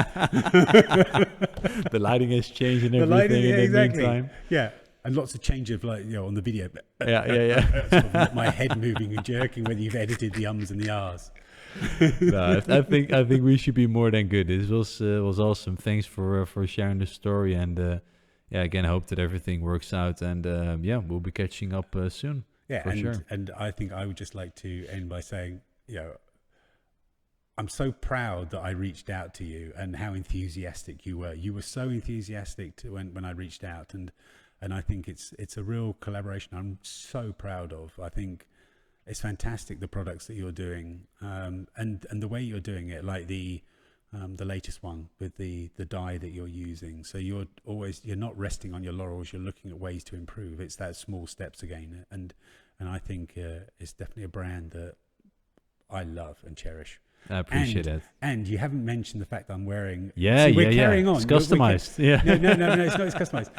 The lighting has changed and everything in the meantime. Yeah. And lots of change of on the video. Yeah. Sort of my head moving and jerking when you've edited the ums and the ahs. No, I think we should be more than good. This was awesome. Thanks for sharing the story, and again, I hope that everything works out. And we'll be catching up soon. Yeah, for sure. And I think I would just like to end by saying, I'm so proud that I reached out to you and how enthusiastic you were. You were so enthusiastic when I reached out, and I think it's a real collaboration I'm so proud of. I think it's fantastic, the products that you're doing, and the way you're doing it, like the latest one with the dye that you're using. So you're not resting on your laurels. You're looking at ways to improve. It's that small steps again, and I think it's definitely a brand that I love and cherish. I appreciate it. And you haven't mentioned the fact that I'm wearing. We're carrying on. It's customized. No, it's not. It's customized.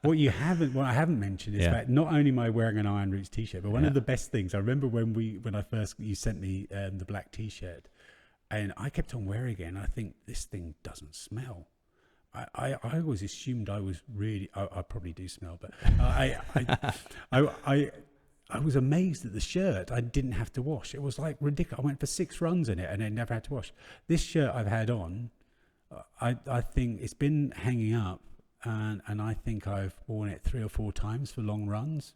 What I haven't mentioned is that not only am I wearing an Iron Roots t-shirt, but one of the best things I remember when you sent me the black t-shirt, and I kept on wearing it, and I think this thing doesn't smell. I always assumed I was really. I probably do smell, but I was amazed at the shirt. I didn't have to wash. It was like ridiculous. I went for 6 runs in it and I never had to wash. This shirt I've had on, I think it's been hanging up, and I think I've worn it 3 or 4 times for long runs,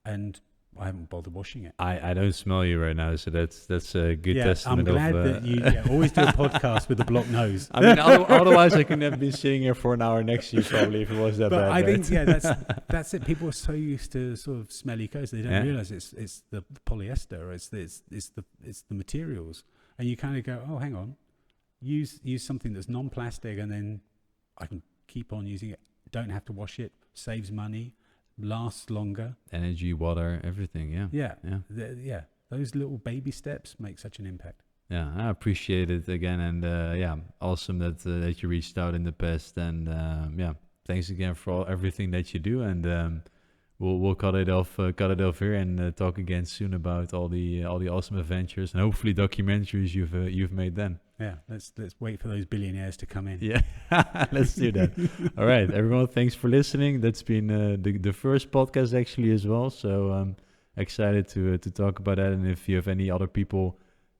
and I haven't bothered washing it. I don't smell you right now, so that's a good testament. I'm glad that you always do a podcast with a blocked nose. I mean, otherwise I couldn't have been sitting here for an hour next to you probably if it was that bad. But I think that's it. People are so used to sort of smelly clothes, they don't realize it's the polyester, it's the materials, and you kind of go, oh, hang on, use something that's non-plastic, and then I can keep on using it. Don't have to wash it. Saves money. Lasts longer. Energy, water, everything. Yeah. Those little baby steps make such an impact. Yeah, I appreciate it again, and awesome that you reached out in the past, and thanks again for everything that you do, and we'll cut it off here and talk again soon about all the awesome adventures and hopefully documentaries you've made then. Yeah, let's wait for those billionaires to come in. Yeah, let's do that. All right, everyone, thanks for listening. That's been the first podcast actually as well. So excited to talk about that. And if you have any other people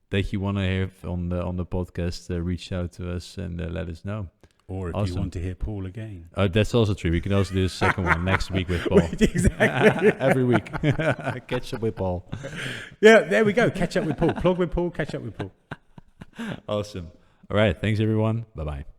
that you want to have on the podcast, reach out to us and let us know. Or if you want to hear Paul again. That's also true. We can also do a second one next week with Paul. Exactly. Every week. Catch up with Paul. Yeah, there we go. Catch up with Paul. Plug with Paul, catch up with Paul. Awesome. All right. Thanks, everyone. Bye-bye.